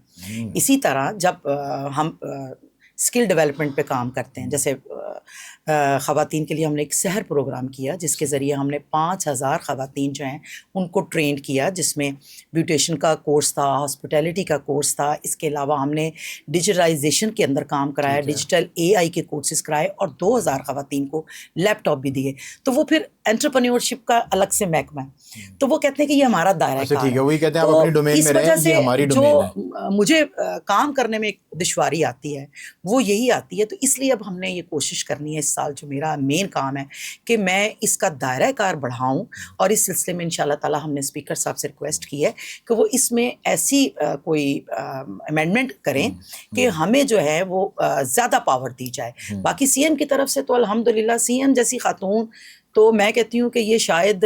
اسی طرح جب ہم اسکل ڈیولپمنٹ پہ کام کرتے ہیں, جیسے خواتین کے لیے ہم نے ایک سحر پروگرام کیا جس کے ذریعے ہم نے 5000 خواتین جو ہیں ان کو ٹرینڈ کیا, جس میں بیوٹیشن کا کورس تھا, ہاسپٹیلٹی کا کورس تھا, اس کے علاوہ ہم نے ڈیجیٹائزیشن کے اندر کام کرایا, ڈیجیٹل AI کے کورسز کرائے, اور 2000 خواتین کو لیپ ٹاپ بھی دیے. تو وہ پھر انٹرپرینیورشپ کا الگ سے محکمہ ہے, تو وہ کہتے ہیں کہ یہ ہمارا دائرہ کار ہے. تو اس وجہ سے جو مجھے کام کرنے میں ایک دشواری آتی ہے وہ یہی آتی ہے. تو اس لیے اب ہم نے یہ کوشش کرنی ہے اس سال, جو میرا مین کام ہے کہ میں اس کا دائرہ کار بڑھاؤں, اور اس سلسلے میں انشاءاللہ تعالی ہم نے اسپیکر صاحب سے ریکویسٹ کی ہے کہ وہ اس میں ایسی کوئی امینڈمنٹ کریں کہ ہمیں جو ہے وہ زیادہ پاور دی جائے. باقی CM کی طرف سے تو الحمدللہ CM جیسی خاتون تو میں کہتی ہوں کہ یہ شاید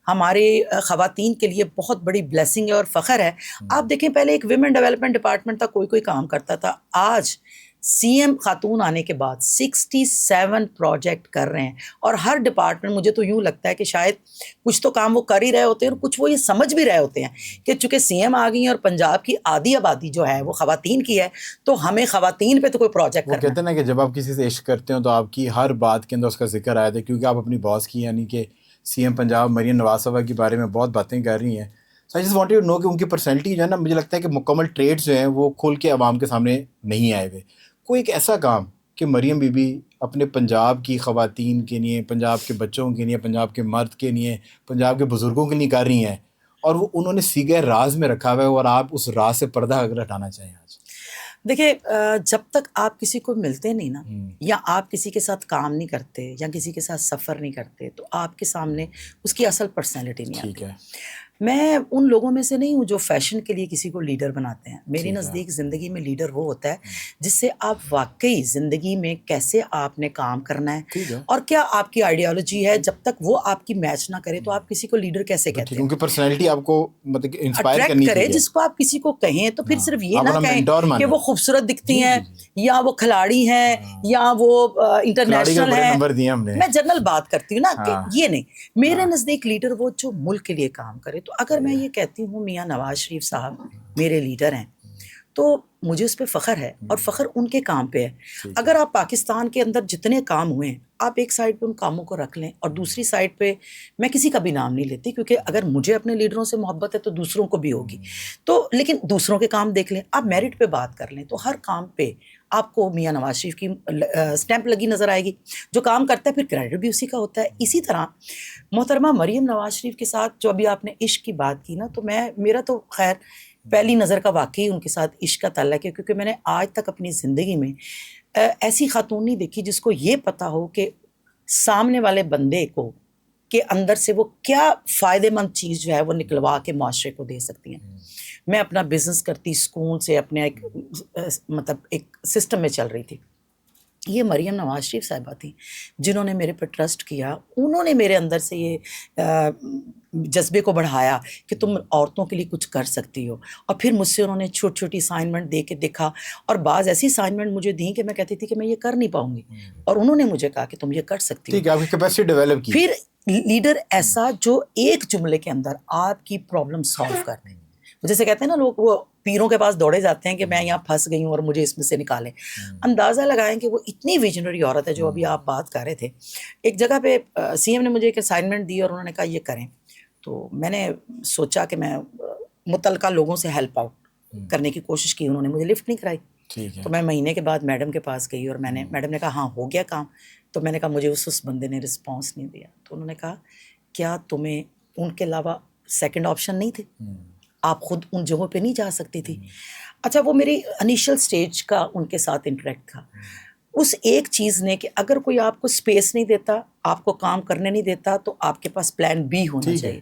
ہمارے خواتین کے لیے بہت بڑی بلیسنگ ہے اور فخر ہے. آپ دیکھیں پہلے ایک ویمن ڈیولپمنٹ ڈپارٹمنٹ تھا, کوئی کام کرتا تھا. آج CM خاتون آنے کے بعد 67 پروجیکٹ کر رہے ہیں, اور ہر ڈپارٹمنٹ مجھے تو یوں لگتا ہے کہ شاید کچھ تو کام وہ کر ہی رہے ہوتے ہیں, اور کچھ وہ یہ سمجھ بھی رہے ہوتے ہیں کہ چونکہ CM آ گئی ہیں اور پنجاب کی آدھی آبادی جو ہے وہ خواتین کی ہے, تو ہمیں خواتین پہ تو کوئی پروجیکٹ کرنا ہے. کہتے ہیں نا کہ جب آپ کسی سے عشق کرتے ہیں تو آپ کی ہر بات کے اندر اس کا ذکر آیا تھا, کیونکہ آپ اپنی باس کی یعنی کہ CM پنجاب مریم نواز صاحبہ کے بارے میں بہت باتیں کر رہی ہیں. So I just wanted to know کہ ان کی پرسنالٹی جو ہے نا, مجھے لگتا ہے کہ مکمل ٹریٹس جو ہیں وہ کھول کے عوام کے سامنے نہیں آئے ہوئے. کوئی ایک ایسا کام کہ مریم بی بی اپنے پنجاب کی خواتین کے لیے, پنجاب کے بچوں کے لیے, پنجاب کے مرد کے لیے, پنجاب کے بزرگوں کے لیے کر رہی ہیں, اور وہ انہوں نے سیگے راز میں رکھا ہوا ہے, اور آپ اس راز سے پردہ اگر ہٹانا چاہیں آج؟ دیکھیں, جب تک آپ کسی کو ملتے نہیں نا, یا آپ کسی کے ساتھ کام نہیں کرتے, یا کسی کے ساتھ سفر نہیں کرتے, تو آپ کے سامنے اس کی اصل پرسنالٹی نہیں آتی. میں ان لوگوں میں سے نہیں ہوں جو فیشن کے لیے کسی کو لیڈر بناتے ہیں. میری نزدیک زندگی میں لیڈر وہ ہوتا ہے جس سے آپ واقعی زندگی میں کیسے آپ نے کام کرنا ہے اور کیا آپ کی آئیڈیالوجی ہے. جب تک وہ آپ کی میچ نہ کرے تو آپ کسی کو لیڈر کیسے کہتے ہیں؟ کیونکہ پرسنالٹی آپ کو مطلب انسپائر اٹریکٹ کرے. جس کو آپ کسی کو کہیں تو پھر صرف یہ نہ کہیں کہ وہ خوبصورت دکھتی ہیں, یا وہ کھلاڑی ہیں, یا وہ انٹرنیشنل ہیں. میں جنرل بات کرتی ہوں نا, کہ یہ نہیں. میرے نزدیک لیڈر وہ جو ملک کے لیے کام کرے. تو اگر میں یہ کہتی ہوں میاں نواز شریف صاحب میرے لیڈر ہیں, تو مجھے اس پہ فخر ہے, اور فخر ان کے کام پہ ہے. اگر آپ پاکستان کے اندر جتنے کام ہوئے ہیں, آپ ایک سائڈ پہ ان کاموں کو رکھ لیں, اور دوسری سائڈ پہ میں کسی کا بھی نام نہیں لیتی, کیونکہ اگر مجھے اپنے لیڈروں سے محبت ہے تو دوسروں کو بھی ہوگی. تو لیکن دوسروں کے کام دیکھ لیں, آپ میرٹ پہ بات کر لیں, تو ہر کام پہ آپ کو میاں نواز شریف کی اسٹیمپ لگی نظر آئے گی. جو کام کرتا ہے پھر کریڈٹ بھی اسی کا ہوتا ہے. اسی طرح محترمہ مریم نواز شریف کے ساتھ جو ابھی آپ نے عشق کی بات کی نا, تو میرا تو خیر پہلی نظر کا واقعی ان کے ساتھ عشق کا تعلق ہے, کیونکہ میں نے آج تک اپنی زندگی میں ایسی خاتون نہیں دیکھی جس کو یہ پتہ ہو کہ سامنے والے بندے کو کے اندر سے وہ کیا فائدے مند چیز جو ہے وہ نکلوا کے معاشرے کو دے سکتی ہیں. میں اپنا بزنس کرتی سکون سے اپنے ایک مطلب ایک سسٹم میں چل رہی تھی. یہ مریم نواز شریف صاحبہ تھیں جنہوں نے میرے پر ٹرسٹ کیا. انہوں نے میرے اندر سے یہ جذبے کو بڑھایا کہ تم عورتوں کے لیے کچھ کر سکتی ہو, اور پھر مجھ سے انہوں نے چھوٹی چھوٹی اسائنمنٹ دے کے دیکھا, اور بعض ایسی اسائنمنٹ مجھے دیں کہ میں کہتی تھی کہ میں یہ کر نہیں پاؤں گی, اور انہوں نے مجھے کہا کہ تم یہ کر سکتی ہو. ٹھیک ہے, آپ کی کیپیسٹی ڈیولپ کی. پھر لیڈر ایسا جو ایک جملے کے اندر آپ کی پرابلم سالو کر دیں. جیسے کہتے ہیں نا لوگ, وہ پیروں کے پاس دوڑے جاتے ہیں کہ میں یہاں پھنس گئی ہوں اور مجھے اس میں سے نکالیں. اندازہ لگائیں کہ وہ اتنی ویژنری عورت ہے جو ابھی آپ بات کر رہے تھے. ایک جگہ پہ سی ایم نے مجھے ایک اسائنمنٹ دی اور انہوں نے کہا یہ کریں, تو میں نے سوچا کہ میں متعلقہ لوگوں سے ہیلپ آؤٹ کرنے کی کوشش کی. انہوں نے مجھے لفٹ نہیں کرائی. تو میں مہینے کے بعد میڈم کے پاس گئی اور میڈم نے کہا ہاں ہو گیا کام. تو میں نے کہا مجھے اس بندے نے رسپانس نہیں دیا. تو انہوں نے کہا کیا تمہیں ان کے علاوہ سیکنڈ آپشن نہیں تھے, آپ خود ان جگہوں پہ نہیں جا سکتی تھی. اچھا, وہ میری انیشل سٹیج کا ان کے ساتھ انٹریکٹ تھا. اس ایک چیز نے کہ اگر کوئی آپ کو سپیس نہیں دیتا, آپ کو کام کرنے نہیں دیتا, تو آپ کے پاس پلان بی ہونا چاہیے.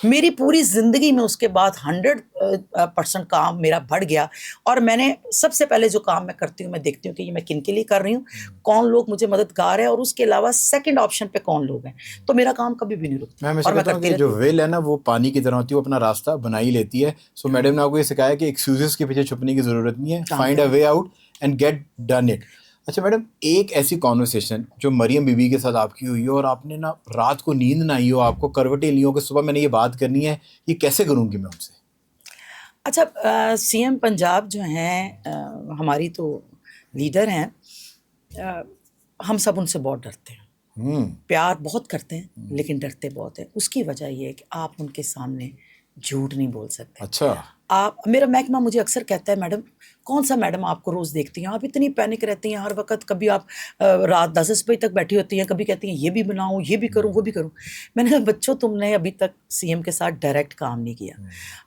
میری پوری زندگی میں اس کے بعد 100% کام میرا بڑھ گیا, اور میں نے سب سے پہلے جو کام میں کرتی ہوں, میں دیکھتی ہوں کہ یہ میں کن کے لیے کر رہی ہوں, کون لوگ مجھے مددگار ہیں, اور اس کے علاوہ سیکنڈ آپشن پہ کون لوگ ہیں. تو میرا کام کبھی بھی نہیں رکتا. میں ہمیشہ کہتا ہوں کہ جو ویل ہے نا وہ پانی کی طرح ہوتی ہے, وہ اپنا راستہ بنا ہی لیتی ہے. سو میڈم نے آپ کو یہ سکھایا کہ ایکسکیوزز کے پیچھے چھپنے کی ضرورت نہیں ہے, find a way out and get done it. اچھا میڈم, ایک ایسی کانورسیشن جو مریم بی بی کے ساتھ آپ کی ہوئی ہو, اور آپ نے نا رات کو نیند نہ آئی ہو, آپ کو کروٹیں لی ہو کہ صبح میں نے یہ بات کرنی ہے, یہ کیسے کروں گی میں ان سے؟ اچھا, سی ایم پنجاب جو ہیں ہماری تو لیڈر ہیں, ہم سب ان سے بہت ڈرتے ہیں. پیار بہت کرتے ہیں لیکن ڈرتے بہت ہیں. اس کی وجہ یہ ہے کہ آپ ان کے سامنے جھوٹ نہیں بول سکتے. اچھا, آپ, میرا محکمہ مجھے اکثر کہتا ہے میڈم کون سا میڈم آپ کو روز دیکھتی ہیں, آپ اتنی پینک رہتی ہیں ہر وقت, کبھی آپ رات 10 بجے تک بیٹھی ہوتی ہیں, کبھی کہتی ہیں یہ بھی بناؤں, یہ بھی کروں, وہ بھی کروں. میں نے کہا بچوں تم نے ابھی تک سی ایم کے ساتھ ڈائریکٹ کام نہیں کیا.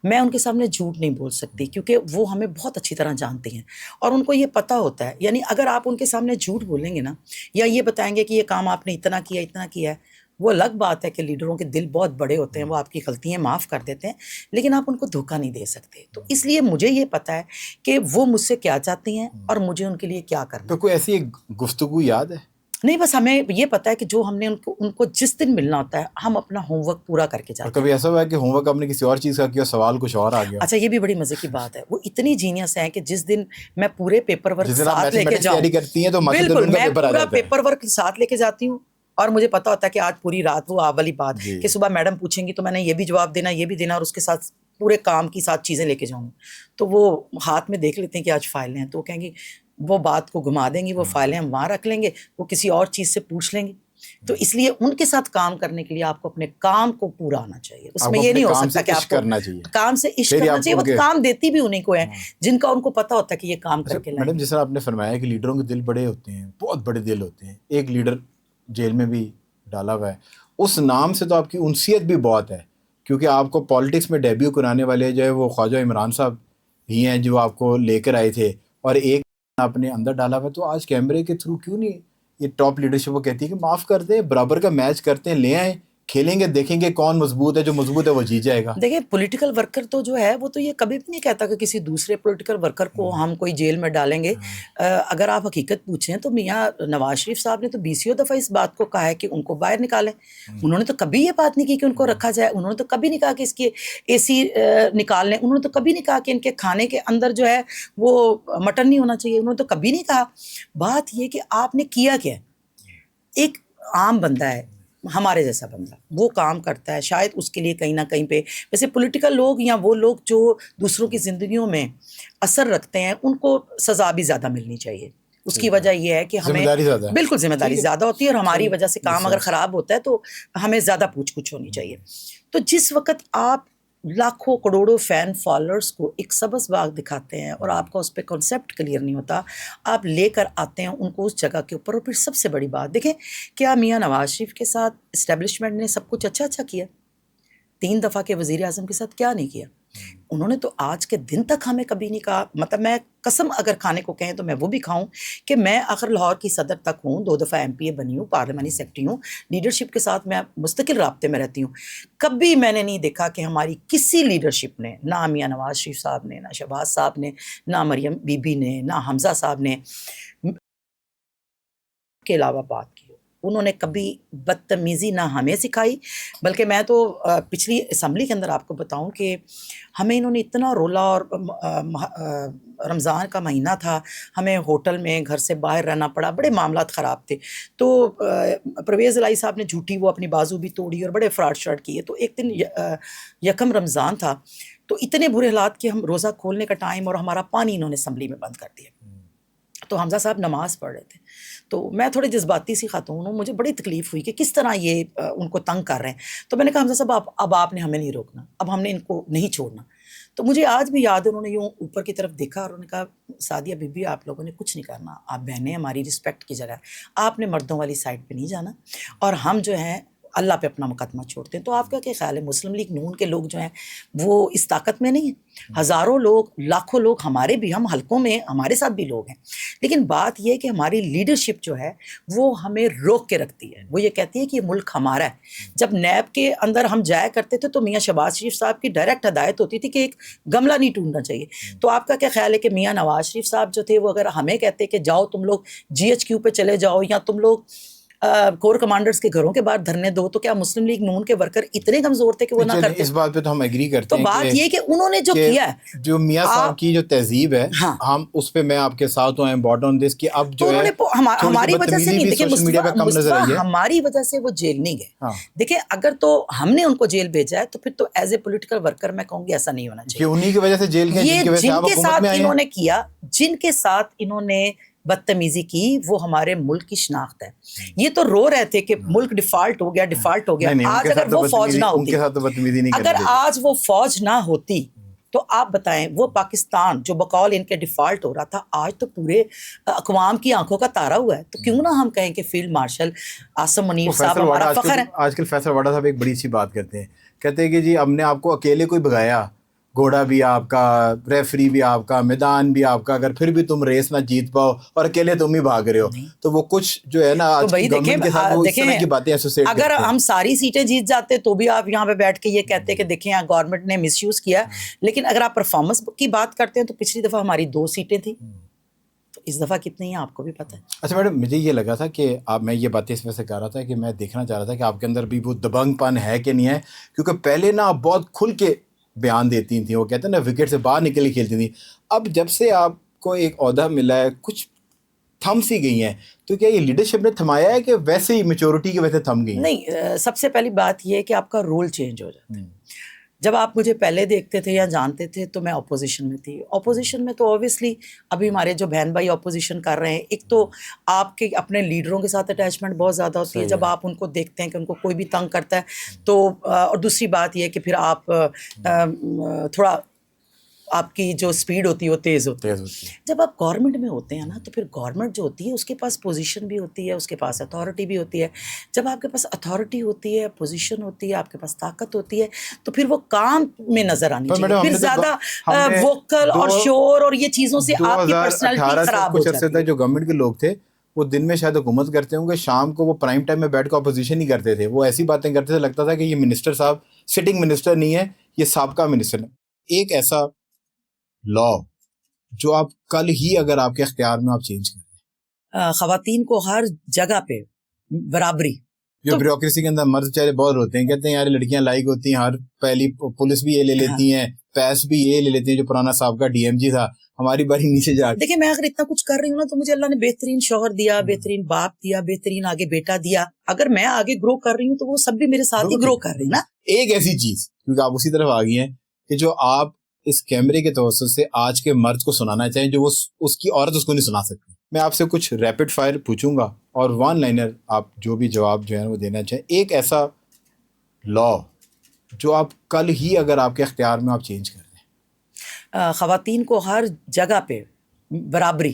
میں ان کے سامنے جھوٹ نہیں بول سکتی کیونکہ وہ ہمیں بہت اچھی طرح جانتی ہیں, اور ان کو یہ پتہ ہوتا ہے. یعنی اگر آپ ان کے سامنے جھوٹ بولیں گے نا, یا یہ بتائیں گے کہ یہ کام آپ نے اتنا کیا ہے, وہ الگ بات ہے کہ لیڈروں کے دل بہت بڑے ہوتے ہیں, وہ آپ کی غلطیاں معاف کر دیتے ہیں, لیکن آپ ان کو دھوکہ نہیں دے سکتے. تو اس لیے مجھے یہ پتہ ہے کہ وہ مجھ سے کیا چاہتی ہیں اور مجھے ان کے لیے کیا کرنا ہے. تو کوئی ایسی گفتگو یاد ہے؟ نہیں, بس ہمیں یہ پتہ ہے کہ جو ہم نے ان کو جس دن ملنا ہوتا ہے, ہم اپنا ہوم ورک پورا کر کے جاتے ہیں. اور کبھی ایسا ہوا ہے کہ ہوم ورک آپ نے کسی اور چیز کا کیا, سوال کچھ اور آ گیا؟ اچھا, یہ بھی بڑی مزے کی بات ہے. وہ اتنی جینیس ہیں کہ جس دن میں پورے پیپر ورک ساتھ لے کے جاؤں, بالکل میں پورا پیپر ورک ساتھ لے کے جاتی ہوں, اور مجھے پتا ہوتا ہے کہ آج پوری رات وہ والی بات کہ صبح میڈم پوچھیں گی تو میں نے یہ بھی جواب دینا, یہ بھی دینا, اور اس کے ساتھ پورے کام کی ساتھ چیزیں لے کے جاؤں. تو وہ ہاتھ میں دیکھ لیتے ہیں کہ آج فائلیں ہیں, تو وہ کہیں گی, وہ بات کو گھما دیں گی, وہ فائلیں ہم وہاں رکھ لیں گے, وہ کسی اور چیز سے پوچھ لیں گے. تو اس لیے ان کے ساتھ کام کرنے کے لیے آپ کو اپنے کام کو پورا آنا چاہیے. اس میں یہ نہیں ہو سکتا کہ آپ کو کام سے عشق کرنا چاہیے. وہ کام دیتی بھی انہیں کو ہے جن کا ان کو پتا ہوتا ہے کہ یہ کام کر کے لائیں. میڈم, جس طرح آپ نے فرمایا کہ لیڈروں کے دل بڑے ہوتے ہیں, بہت بڑے دل ہوتے ہیں. ایک لیڈر جیل میں بھی ڈالا ہوا ہے, اس نام سے تو آپ کی انسیت بھی بہت ہے, کیونکہ آپ کو پالیٹکس میں ڈیبیو کرانے والے جو ہے وہ خواجہ عمران صاحب ہی ہیں جو آپ کو لے کر آئے تھے, اور ایک آپ نے اندر ڈالا ہوا ہے. تو آج کیمرے کے تھرو کیوں نہیں یہ ٹاپ لیڈرشپ وہ کہتی ہے کہ معاف کر دیں, برابر کا میچ کرتے ہیں, لے آئیں, کھیلیں گے, دیکھیں گے کون مضبوط ہے, جو مضبوط ہے وہ جیت جائے گا. دیکھیں, پولیٹیکل ورکر تو جو ہے وہ تو یہ کبھی بھی نہیں کہتا کہ کسی دوسرے پولیٹیکل ورکر کو ہم کوئی جیل میں ڈالیں گے. اگر آپ حقیقت پوچھیں تو میاں نواز شریف صاحب نے تو 20 دفعہ اس بات کو کہا ہے کہ ان کو باہر نکالیں. انہوں نے تو کبھی یہ بات نہیں کی کہ ان کو رکھا جائے. انہوں نے تو کبھی نہیں کہا کہ اس کی اے سی نکال لیں. انہوں نے تو کبھی نہیں کہا کہ ان کے کھانے کے اندر جو ہے وہ مٹن نہیں ہونا چاہیے. انہوں نے تو کبھی نہیں کہا. بات یہ کہ آپ نے کیا کیا ہے. ایک عام بندہ ہے, ہمارے جیسا بندہ, وہ کام کرتا ہے, شاید اس کے لیے کہیں نہ کہیں پہ, ویسے پولیٹیکل لوگ یا وہ لوگ جو دوسروں کی زندگیوں میں اثر رکھتے ہیں, ان کو سزا بھی زیادہ ملنی چاہیے. اس کی وجہ یہ ہے کہ ہمیں بالکل ذمہ داری زیادہ ہوتی ہے, اور ہماری وجہ سے کام اگر خراب ہوتا ہے تو ہمیں زیادہ پوچھ گچھ ہونی چاہیے. تو جس وقت آپ لاکھوں کروڑوں فین فالوورز کو ایک سبز باغ دکھاتے ہیں اور آپ کا اس پہ کنسیپٹ کلیئر نہیں ہوتا, آپ لے کر آتے ہیں ان کو اس جگہ کے اوپر. اور پھر سب سے بڑی بات دیکھیں, کیا میاں نواز شریف کے ساتھ اسٹیبلشمنٹ نے سب کچھ اچھا کیا؟ 3 دفعہ کے وزیر اعظم کے ساتھ کیا نہیں کیا؟ انہوں نے تو آج کے دن تک ہمیں کبھی نہیں کہا, مطلب میں قسم اگر کھانے کو کہیں تو میں وہ بھی کھاؤں کہ میں آخر لاہور کی صدر تک ہوں, 2 دفعہ MP بنی ہوں, پارلیمانی سیکرٹری ہوں, لیڈرشپ کے ساتھ میں مستقل رابطے میں رہتی ہوں. کبھی میں نے نہیں دیکھا کہ ہماری کسی لیڈرشپ نے, نہ میاں نواز شریف صاحب نے, نہ شہباز صاحب نے, نہ مریم بی بی نے, نہ حمزہ صاحب نے, کے علاوہ بات کی. انہوں نے کبھی بدتمیزی نہ ہمیں سکھائی, بلکہ میں تو پچھلی اسمبلی کے اندر آپ کو بتاؤں کہ ہمیں انہوں نے اتنا رولا, اور رمضان کا مہینہ تھا, ہمیں ہوٹل میں گھر سے باہر رہنا پڑا, بڑے معاملات خراب تھے. تو پرویز الہی صاحب نے جھوٹی وہ اپنی بازو بھی توڑی اور بڑے فراڈ شراڈ کیے. تو ایک دن یکم رمضان تھا, تو اتنے برے حالات کہ ہم روزہ کھولنے کا ٹائم اور ہمارا پانی انہوں نے اسمبلی میں بند کر دیا. تو حمزہ صاحب نماز پڑھ رہے تھے, تو میں تھوڑے جذباتی سی خاتون ہوں, مجھے بڑی تکلیف ہوئی کہ کس طرح یہ ان کو تنگ کر رہے ہیں. تو میں نے کہا حمزہ صاحب اب آپ نے ہمیں نہیں روکنا, اب ہم نے ان کو نہیں چھوڑنا. تو مجھے آج بھی یاد ہے, انہوں نے یوں اوپر کی طرف دیکھا اور انہوں نے کہا سعدیہ بی بی آپ لوگوں نے کچھ نہیں کرنا, آپ بہنیں ہماری رسپیکٹ کی جگہ, آپ نے مردوں والی سائڈ پہ نہیں جانا, اور ہم جو ہیں اللہ پہ اپنا مقدمہ چھوڑتے ہیں. تو آپ کا کیا خیال ہے, مسلم لیگ نون کے لوگ جو ہیں وہ اس طاقت میں نہیں ہیں؟ ہزاروں لوگ, لاکھوں لوگ, ہمارے بھی, ہم حلقوں میں ہمارے ساتھ بھی لوگ ہیں, لیکن بات یہ ہے کہ ہماری لیڈرشپ جو ہے وہ ہمیں روک کے رکھتی ہے. وہ یہ کہتی ہے کہ یہ ملک ہمارا ہے. جب نیب کے اندر ہم جایا کرتے تھے تو میاں شہباز شریف صاحب کی ڈائریکٹ ہدایت ہوتی تھی کہ ایک گملہ نہیں ٹوٹنا چاہیے. تو آپ کا کیا خیال ہے کہ میاں نواز شریف صاحب جو تھے وہ اگر ہمیں کہتے کہ جاؤ تم لوگ GHQ پہ چلے جاؤ, یا تم لوگ کور کمانڈرز کے گھروں کے باہر دھرنے دو, تو کیا مسلم لیگ نون کے ورکر اتنے کمزور تھے کہ وہ نہ کرتے؟ اس بات پہ تو ہم ایگری کرتے تو ہیں. بات یہ کہ انہوں نے جو کیا ہے, جو میاں صاحب کی جو تہذیب ہے, ہاں, ہم اس پہ میں آپ کے ساتھ ہوں, امپورٹ آن دس, کہ اب جو ہے ہماری وجہ سے نہیں, دیکھیں مصطفیٰ ہماری وجہ سے وہ جیل نہیں گئے. دیکھیں اگر تو ہم نے ان کو جیل بھیجا ہے تو پھر تو ایز اے پولیٹیکل ورکر میں کہوں گی ایسا نہیں ہونا چاہیے. انہی کی وجہ سے جیل گئے, یہ جن کے ساتھ انہوں نے کیا, جن کے ساتھ انہوں نے بدتمیزی کی, وہ ہمارے ملک کی شناخت ہے. یہ تو رو رہے تھے کہ ملک ڈیفالٹ ہو گیا, ڈیفالٹ ہو گیا. آج اگر وہ فوج نہ ہوتی, اگر آج وہ فوج نہ ہوتی تو آپ بتائیں, وہ پاکستان جو بقول ان کے ڈیفالٹ ہو رہا تھا, آج تو پورے اقوام کی آنکھوں کا تارا ہوا ہے. تو کیوں نہ ہم کہیں کہ فیلڈ مارشل عاصم منیر صاحب ہمارا فخر ہے. آج کل فیصل واڈا صاحب ایک بڑی سی بات کرتے ہیں, کہتے ہیں کہ جی ہم نے آپ کو اکیلے کوئی بھگایا, گھوڑا بھی آپ کا, ریفری بھی آپ کا, میدان بھی آپ کا, اگر پھر بھی تم ریس نہ جیت پاؤ اور اکیلے تم ہی بھاگ رہے ہو, تو وہ کچھ جو ہے نا آج گورنمنٹ کے ساتھ وہ اس طرح کی باتیں ایسوسیٹ کرتے ہیں. اگر ہم ساری سیٹیں جیت جاتے تو بھی آپ یہاں پہ بیٹھ کے یہ کہتے کہ دیکھیں گورنمنٹ نے مس یوز کیا, لیکن اگر آپ پرفارمنس کی بات کرتے ہیں تو پچھلی دفعہ ہماری 2 سیٹیں تھیں, تو اس دفعہ کتنی ہیں آپ کو بھی پتہ ہے. اچھا میڈم, مجھے یہ لگا تھا کہ آپ, میں یہ باتیں اس وجہ سے کہہ رہا تھا کہ میں دیکھنا چاہ رہا تھا کہ آپ کے اندر بھی وہ دبنگ پن ہے کہ نہیں ہے, کیونکہ پہلے نا آپ بہت کھل کے بیان دیتی تھیں, وہ کہتے ہیں نا وکٹ سے باہر نکل کے کھیلتی تھیں. اب جب سے آپ کو ایک عہدہ ملا ہے, کچھ تھم سی گئی ہیں, تو کیا یہ لیڈرشپ نے تھمایا ہے کہ ویسے ہی میچورٹی کی وجہ سے تھم گئی؟ نہیں, سب سے پہلی بات یہ ہے کہ آپ کا رول چینج ہو جاتا ہے. جب آپ مجھے پہلے دیکھتے تھے یا جانتے تھے تو میں اپوزیشن میں تھی. اپوزیشن میں تو اوبیسلی ابھی ہمارے جو بہن بھائی اپوزیشن کر رہے ہیں, ایک تو آپ کے اپنے لیڈروں کے ساتھ اٹیچمنٹ بہت زیادہ ہوتی ہے جب آپ ان کو دیکھتے ہیں کہ ان کو کوئی بھی تنگ کرتا ہے تو, اور دوسری بات یہ کہ پھر آپ تھوڑا آپ کی جو سپیڈ ہوتی ہے وہ تیز ہوتی ہے. جب آپ گورنمنٹ میں ہوتے ہیں نا تو پھر گورنمنٹ جو ہوتی ہے اس کے پاس پوزیشن بھی ہوتی ہے, اس کے پاس اتھارٹی بھی ہوتی ہے. جب آپ کے پاس اتھارٹی ہوتی ہے, پوزیشن ہوتی ہے, آپ کے پاس طاقت ہوتی ہے, تو پھر وہ کام میں نظر آنی چاہیے. پھر زیادہ ووکل اور شور اور یہ چیزوں سے آپ کی پرسنالٹی خراب ہو جاتی ہے. جو گورنمنٹ کے لوگ تھے وہ دن میں شاید حکومت کرتے ہوں گے, شام کو وہ پرائم ٹائم میں بیٹھ کے اپوزیشن ہی کرتے تھے. وہ ایسی باتیں کرتے تھے, لگتا تھا کہ یہ منسٹر صاحب سٹنگ منسٹر نہیں ہے, یہ سابقہ منسٹر ہے. ایک ایسا لا جو آپ کل ہی اگر آپ کے اختیار میں آپ چینج کریں, خواتین کو ہر جگہ پہ برابری. جو بیوروکریسی کے اندر مرد چہرے بہت ہوتے ہیں, کہتے ہیں یار لڑکیاں لائق ہوتی ہیں, ہر پہلی پولیس بھی یہ لے لیتی ہیں, پیس بھی یہ لے لیتی ہیں, جو پرانا سابقہ DMG تھا ہماری باری نیچے جا. دیکھیں میں اگر اتنا کچھ کر رہی ہوں نا تو مجھے اللہ نے بہترین شوہر دیا, بہترین باپ دیا, بہترین آگے بیٹا دیا. اگر میں آگے گرو کر رہی ہوں تو وہ سب بھی میرے ساتھ ہی گرو کر رہے ہیں نا. ایک ایسی چیز, کیونکہ آپ اسی طرف آ گئی ہیں, کہ جو آپ اس کیمرے کے توسط سے آج کے مرد کو سنانا چاہیں جو وہ اس کی عورت اس کو نہیں سنا سکتی. میں آپ سے کچھ ریپڈ فائر پوچھوں گا اور 1 لائنر آپ جو بھی جواب جو ہے وہ دینا چاہیں. ایک ایسا لا جو آپ کل ہی اگر آپ کے اختیار میں آپ چینج کر دیں. خواتین کو ہر جگہ پہ برابری,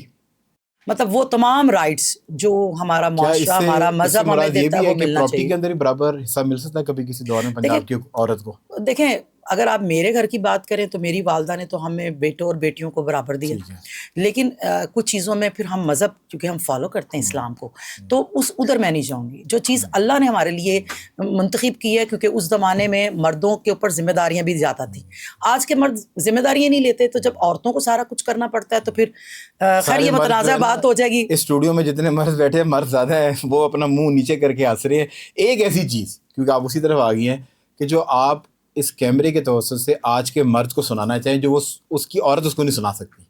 مطلب وہ تمام رائٹس جو ہمارا معاشرہ, ہمارا مذہب ہمیں دیتا ہے وہ ملنا چاہیے. پراپرٹی کے اندر ہی برابر حصہ مل سکتا ہے کبھی کسی دور میں پنجاب کی عورت کو؟ دیکھیں اگر آپ میرے گھر کی بات کریں تو میری والدہ نے تو ہمیں بیٹوں اور بیٹیوں کو برابر دیا, لیکن کچھ چیزوں میں پھر ہم مذہب کیونکہ ہم فالو کرتے ہیں اسلام کو, تو ادھر میں نہیں جاؤں گی. جو چیز اللہ نے ہمارے لیے منتخب کی ہے, کیونکہ اس زمانے میں مردوں کے اوپر ذمہ داریاں بھی زیادہ تھیں, آج کے مرد ذمہ داریاں نہیں لیتے, تو جب عورتوں کو سارا کچھ کرنا پڑتا ہے تو پھر خیر یہ متنازع بات ہو جائے گی. اس اسٹوڈیو میں جتنے مرد بیٹھے ہیں, مرد زیادہ ہیں, وہ اپنا منہ نیچے کر کے ہنس رہے ہیں. ایک ایسی چیز, کیونکہ آپ اسی طرف آ گئی ہیں, کہ جو آپ اس کیمرے کے توسط سے آج کے مرد کو سنانا چاہیں, جو وہ اس کی عورت اس کو نہیں سنا سکتی.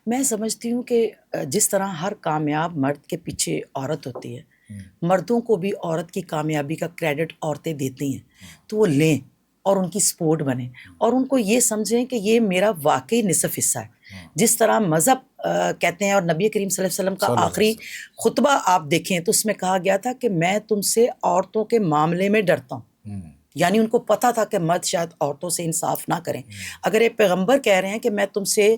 میں سمجھتی ہوں کہ جس طرح ہر کامیاب مرد کے پیچھے عورت ہوتی ہے, مردوں کو بھی عورت کی کامیابی کا کریڈٹ عورتیں دیتی ہیں, تو وہ لیں اور ان کی سپورٹ بنیں, اور ان کو یہ سمجھیں کہ یہ میرا واقعی نصف حصہ ہے. جس طرح مذہب کہتے ہیں, اور نبی کریم صلی اللہ علیہ وسلم کا آخری خطبہ آپ دیکھیں تو اس میں کہا گیا تھا کہ میں تم سے عورتوں کے معاملے میں ڈرتا ہوں. یعنی ان کو پتہ تھا کہ مرد شاید عورتوں سے انصاف نہ کریں. اگر ایک پیغمبر کہہ رہے ہیں کہ میں تم سے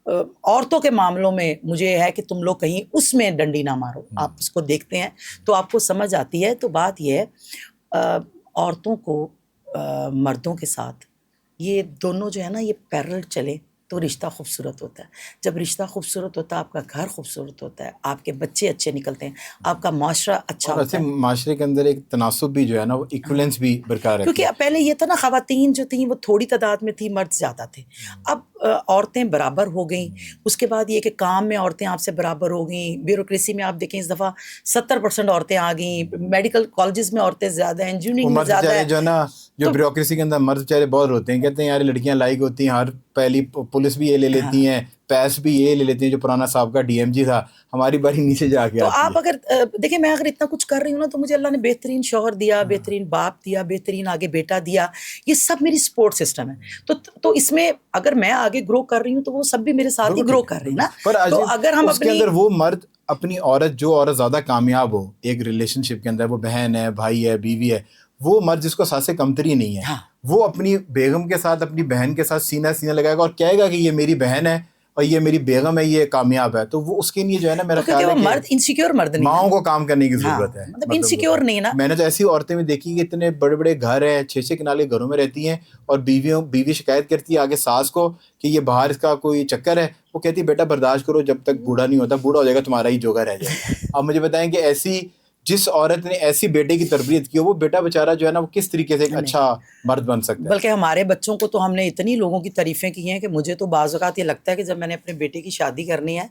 عورتوں کے معاملوں میں مجھے ہے کہ تم لوگ کہیں اس میں ڈنڈی نہ مارو, آپ اس کو دیکھتے ہیں تو آپ کو سمجھ آتی ہے. تو بات یہ ہے, عورتوں کو مردوں کے ساتھ یہ دونوں جو ہے نا, یہ پیرل چلے تو رشتہ خوبصورت ہوتا ہے. جب رشتہ خوبصورت ہوتا ہے, آپ کا گھر خوبصورت ہوتا ہے, آپ کے بچے اچھے نکلتے ہیں, آپ کا معاشرہ اچھا ہوتا ہے. معاشرے کے اندر ایک تناسب بھی جو ہے نا, وہ ایکولنس بھی برقرار ہے. کیونکہ پہلے یہ تھا نا, خواتین جو تھیں وہ تھوڑی تعداد میں تھیں, مرد زیادہ تھے. اب عورتیں برابر ہو گئیں. اس کے بعد یہ کہ کام میں عورتیں آپ سے برابر ہو گئیں. بیوروکریسی میں آپ دیکھیں اس دفعہ 70% عورتیں آ گئیں. میڈیکل کالجز میں عورتیں زیادہ ہیں, انجینئرنگ میں زیادہ ہے. جو ہے نا, جو بیوروکریسی کے اندر مرد بیچارے بہت ہوتے ہیں, کہتے ہیں یار لڑکیاں لائق ہوتی ہیں, ہر پہلی پولیس بھی یہ لے لیتی ہیں, پیس بھی یہ لے لیتی ہیں. جو پرانا صاحب کا ڈی ایم جی تھا, ہماری باری نیچے جا کے. تو آپ اگر دیکھیں, میں اگر اتنا کچھ کر رہی ہوں نا, تو مجھے اللہ نے بہترین شوہر دیا, بہترین باپ دیا, بہترین آگے بیٹا دیا. یہ سب میری سپورٹ سسٹم ہے. تو اس میں اگر میں آگے گرو کر رہی ہوں تو وہ سب بھی میرے ساتھ ہی گرو کر رہے ہیں نا. تو اگر ہم اس کے اندر وہ مرد اپنی عورت, جو عورت زیادہ کامیاب ہو ایک ریلیشن شپ کے اندر, وہ بہن ہے, بھائی ہے, بیوی ہے, وہ مرد جس کو ساتھ سے کمتری نہیں ہے, وہ اپنی بیگم کے ساتھ, اپنی بہن کے ساتھ سینہ لگائے گا اور کہے گا کہ یہ میری بہن ہے اور یہ میری بیگم ہے, یہ کامیاب ہے. تو وہ اس کے لیے جو ہے نا, میرا خیال ہے کہ مرد انسیکیور مرد نہیں, ماؤں کو کام کرنے کی ضرورت ہے. مطلب انسیکیور نہیں نا. میں نے تو ایسی عورتیں بھی دیکھی کہ اتنے بڑے بڑے گھر ہیں, 6 کنالے گھروں میں رہتی ہیں, اور بیوی شکایت کرتی ہے آگے ساس کو کہ یہ باہر اس کا کوئی چکر ہے. وہ کہتی ہے بیٹا برداشت کرو, جب تک بوڑھا نہیں ہوتا, بوڑھا ہو جائے گا تمہارا ہی جوگا رہ جائے گا. اب مجھے بتائیں کہ ایسی جس عورت نے ایسی بیٹے کی تربیت کی, وہ بیٹا بیچارہ جو ہے نا, وہ کس طریقے سے ایک اچھا مرد بن سکتا ہے. بلکہ ہمارے بچوں کو تو ہم نے اتنی لوگوں کی تعریفیں کی ہیں کہ مجھے تو بعض اوقات یہ لگتا ہے کہ جب میں نے اپنے بیٹے کی شادی کرنی ہے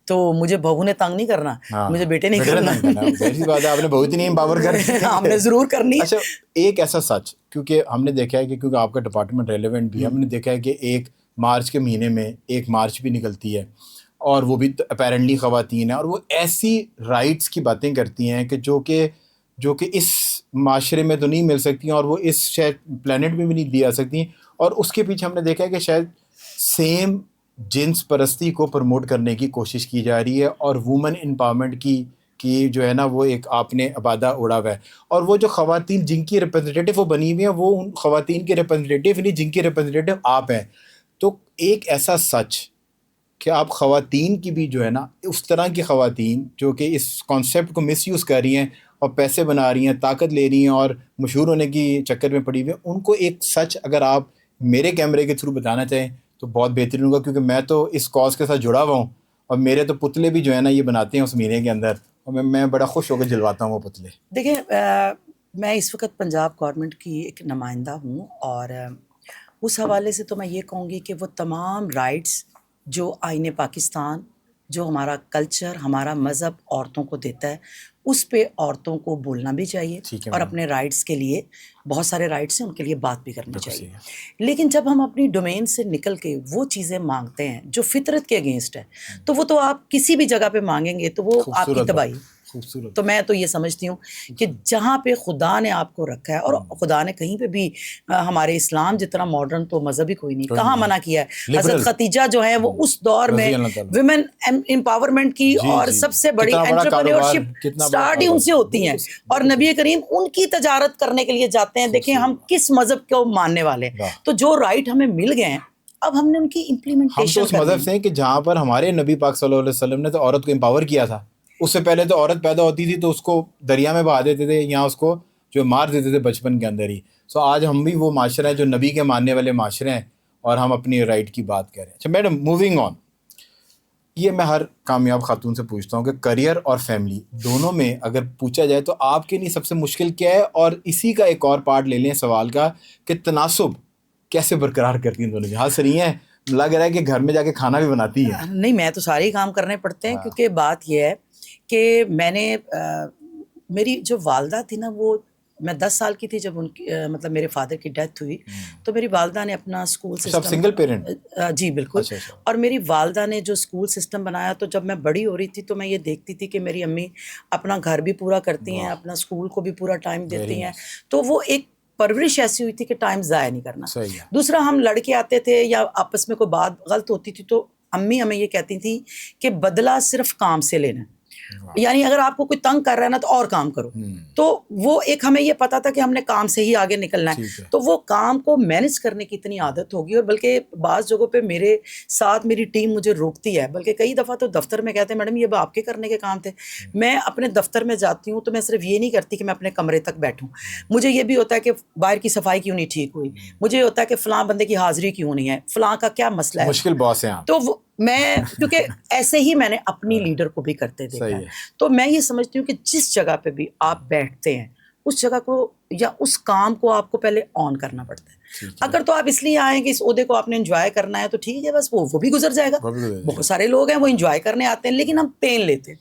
تو مجھے بہو نے تنگ نہیں کرنا, مجھے بیٹے نہیں کرنا. ایسی بات ہے, آپ نے بہت ہی نہیں امپاور کرنی, ہم نے ضرور کرنی. اچھا, ایک ایسا سچ, کیونکہ ہم نے دیکھا ہے کہ کیونکہ آپ کا ڈپارٹمنٹ ریلیونٹ بھی ہے, ہم نے دیکھا ہے کہ 1 مارچ کے مہینے میں 1 مارچ بھی نکلتی ہے, اور وہ بھی اپیرنٹلی خواتین ہیں, اور وہ ایسی رائٹس کی باتیں کرتی ہیں کہ جو کہ اس معاشرے میں تو نہیں مل سکتی ہیں, اور وہ اس شاید پلانٹ میں بھی نہیں دی جا سکتی. اور اس کے پیچھے ہم نے دیکھا ہے کہ شاید سیم جنس پرستی کو پروموٹ کرنے کی کوشش کی جا رہی ہے, اور وومن امپاورمنٹ کی جو ہے نا, وہ ایک آپ نے ابادہ اڑا ہوا ہے. اور وہ جو خواتین جن کی ریپرزنٹیٹیو وہ بنی ہوئی ہیں, وہ ان خواتین کے ریپرزنٹیٹیو نہیں, جن کی ریپرزنٹیٹیو آپ ہیں. تو ایک ایسا سچ کہ آپ خواتین کی بھی جو ہے نا, اس طرح کی خواتین جو کہ اس کانسیپٹ کو مس یوز کر رہی ہیں اور پیسے بنا رہی ہیں, طاقت لے رہی ہیں اور مشہور ہونے کی چکر میں پڑی ہوئی ہیں, ان کو ایک سچ اگر آپ میرے کیمرے کے تھرو بتانا چاہیں تو بہت بہترین ہوگا. کیونکہ میں تو اس کاز کے ساتھ جڑا ہوا ہوں, اور میرے تو پتلے بھی جو ہے نا یہ بناتے ہیں اس مہینے کے اندر, اور میں بڑا خوش ہو کے جلواتا ہوں وہ پتلے. دیکھیں, میں اس وقت پنجاب گورنمنٹ کی ایک نمائندہ ہوں, اور اس حوالے سے تو میں یہ کہوں گی کہ وہ تمام رائٹس جو آئین پاکستان, جو ہمارا کلچر, ہمارا مذہب عورتوں کو دیتا ہے, اس پہ عورتوں کو بولنا بھی چاہیے, اور اپنے رائٹس کے لیے بہت سارے رائٹس ہیں, ان کے لیے بات بھی کرنی چاہیے. لیکن جب ہم اپنی ڈومین سے نکل کے وہ چیزیں مانگتے ہیں جو فطرت کے اگینسٹ ہے, تو وہ تو آپ کسی بھی جگہ پہ مانگیں گے تو وہ آپ کی تباہی. تو میں تو یہ سمجھتی ہوں کہ جہاں پہ خدا نے آپ کو رکھا ہے, اور خدا نے کہیں پہ بھی ہمارے اسلام جتنا ماڈرن تو مذہب ہی کوئی نہیں, کہاں منع کیا ہے. حضرت خدیجہ جو ہے وہ اس دور میں ویمن امپاورمنٹ کی اور سب سے بڑی انٹرپرینیورشپ اسٹارٹ ہی ان سے ہوتی ہیں, اور نبی کریم ان کی تجارت کرنے کے لیے جاتے ہیں. دیکھیں ہم کس مذہب کو ماننے والے ہیں, تو جو رائٹ ہمیں مل گئے ہیں اب ہم نے ان کی امپلیمنٹیشن. ہم تو اس مذہب سے ہیں کہ جہاں پر ہمارے نبی پاک صلی اللہ علیہ وسلم نے تو عورت کو امپاور کیا تھا. اس سے پہلے تو عورت پیدا ہوتی تھی تو اس کو دریا میں بہا دیتے تھے, یا اس کو جو مار دیتے تھے بچپن کے اندر ہی. سو آج ہم بھی وہ معاشرہ ہیں جو نبی کے ماننے والے معاشرے ہیں اور ہم اپنی رائٹ کی بات کر رہے ہیں. اچھا میڈم, موونگ آن, یہ میں ہر کامیاب خاتون سے پوچھتا ہوں کہ کریئر اور فیملی دونوں میں اگر پوچھا جائے تو آپ کے لیے سب سے مشکل کیا ہے, اور اسی کا ایک اور پارٹ لے لیں سوال کا کہ تناسب کیسے برقرار کرتی ہیں دونوں کی. ہنس رہی ہیں, لگ رہا ہے کہ گھر میں جا کے کھانا بھی بناتی ہیں. نہیں, میں تو سارے ہی کام کرنے پڑتے ہیں, کیونکہ بات یہ ہے کہ میں نے میری جو والدہ تھی نا, وہ میں 10 سال کی تھی جب ان کی مطلب میرے فادر کی ڈیتھ ہوئی, تو میری والدہ نے اپنا اسکول سسٹم. Single parent? جی بالکل. اور میری والدہ نے جو اسکول سسٹم بنایا, تو جب میں بڑی ہو رہی تھی تو میں یہ دیکھتی تھی کہ میری امی اپنا گھر بھی پورا کرتی ہیں, اپنا اسکول کو بھی پورا ٹائم دیتی ہیں. تو وہ ایک پرورش ایسی ہوئی تھی کہ ٹائم ضائع نہیں کرنا. دوسرا, ہم لڑکے آتے تھے یا آپس میں کوئی بات غلط ہوتی تھی تو امی ہمیں یہ کہتی تھی کہ بدلہ صرف کام سے لینا, یعنی اگر آپ کو کوئی تنگ کر رہا ہے نا تو اور کام کرو. تو وہ ایک ہمیں یہ پتا تھا کہ ہم نے کام سے ہی آگے نکلنا ہے. تو وہ کام کو مینج کرنے کی اتنی عادت ہوگی, اور بلکہ بعض جگہوں پہ میرے ساتھ میری ٹیم مجھے روکتی ہے, بلکہ کئی دفعہ تو دفتر میں کہتے ہیں میڈم یہ آپ کے کرنے کے کام تھے. میں اپنے دفتر میں جاتی ہوں تو میں صرف یہ نہیں کرتی کہ میں اپنے کمرے تک بیٹھوں, مجھے یہ بھی ہوتا ہے کہ باہر کی صفائی کیوں نہیں ٹھیک ہوئی, مجھے یہ ہوتا ہے کہ فلاں بندے کی حاضری کیوں نہیں ہے, فلاں کا کیا مسئلہ ہے. مشکل باس ہیں آپ. تو میں, کیونکہ ایسے ہی میں نے اپنی لیڈر کو بھی کرتے دیکھا ہے. تو میں یہ سمجھتی ہوں کہ جس جگہ پہ بھی آپ بیٹھتے ہیں اس جگہ کو یا اس کام کو آپ کو پہلے آن کرنا پڑتا ہے. اگر تو آپ اس لیے آئیں کہ اس عہدے کو آپ نے انجوائے کرنا ہے تو ٹھیک ہے, بس وہ بھی گزر جائے گا. بہت سارے لوگ ہیں وہ انجوائے کرنے آتے ہیں, لیکن ہم پین لیتے ہیں.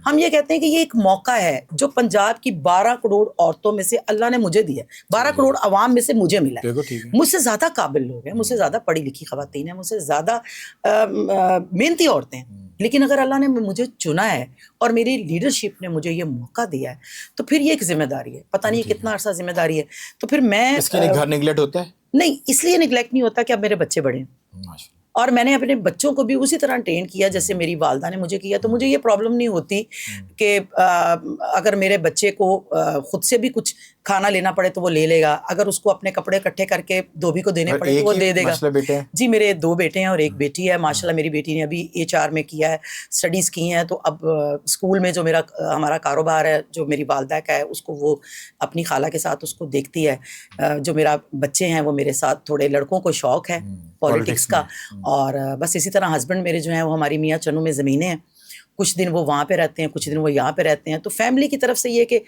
ہم یہ کہتے ہیں کہ یہ ایک موقع ہے جو پنجاب کی 12 کروڑ عورتوں میں سے اللہ نے مجھے دیا, 12 کروڑ عوام میں سے مجھے ملا ہے. مجھ سے زیادہ قابل لوگ ہیں, مجھ سے زیادہ پڑھی لکھی خواتین ہیں, مجھ سے زیادہ محنتی عورتیں ہیں, لیکن اگر اللہ نے مجھے چنا ہے اور میری لیڈرشپ نے مجھے یہ موقع دیا ہے تو پھر یہ ایک ذمہ داری ہے. پتہ نہیں کتنا عرصہ ذمہ داری ہے. تو پھر میں اس کے لیے گھر نیگلیکٹ ہوتا ہے؟ نہیں, اس لیے نیگلیکٹ نہیں ہوتا کہ اب میرے بچے بڑے ہیں, اور میں نے اپنے بچوں کو بھی اسی طرح ٹرین کیا جیسے میری والدہ نے مجھے کیا. تو مجھے یہ پرابلم نہیں ہوتی کہ اگر میرے بچے کو خود سے بھی کچھ کھانا لینا پڑے تو وہ لے لے گا, اگر اس کو اپنے کپڑے اکٹھے کر کے دھوبی کو دینے پڑے تو وہ دے دے گا. جی میرے 2 بیٹے ہیں اور 1 بیٹی ہے. ماشاء اللہ میری بیٹی نے ابھی HR میں کیا ہے, اسٹڈیز کی ہیں, تو اب اسکول میں جو ہمارا کاروبار ہے جو میری والدہ کا ہے اس کو وہ اپنی خالہ کے ساتھ اس کو دیکھتی ہے. جو میرا بچے ہیں وہ میرے ساتھ, تھوڑے لڑکوں کو شوق ہے پالیٹکس کا, اور بس اسی طرح ہسبینڈ میرے جو ہیں وہ ہماری میاں چنو میں زمینیں ہیں, کچھ دن وہ وہاں پہ رہتے ہیں, کچھ دن وہ یہاں پہ رہتے ہیں. تو فیملی کی طرف سے یہ کہ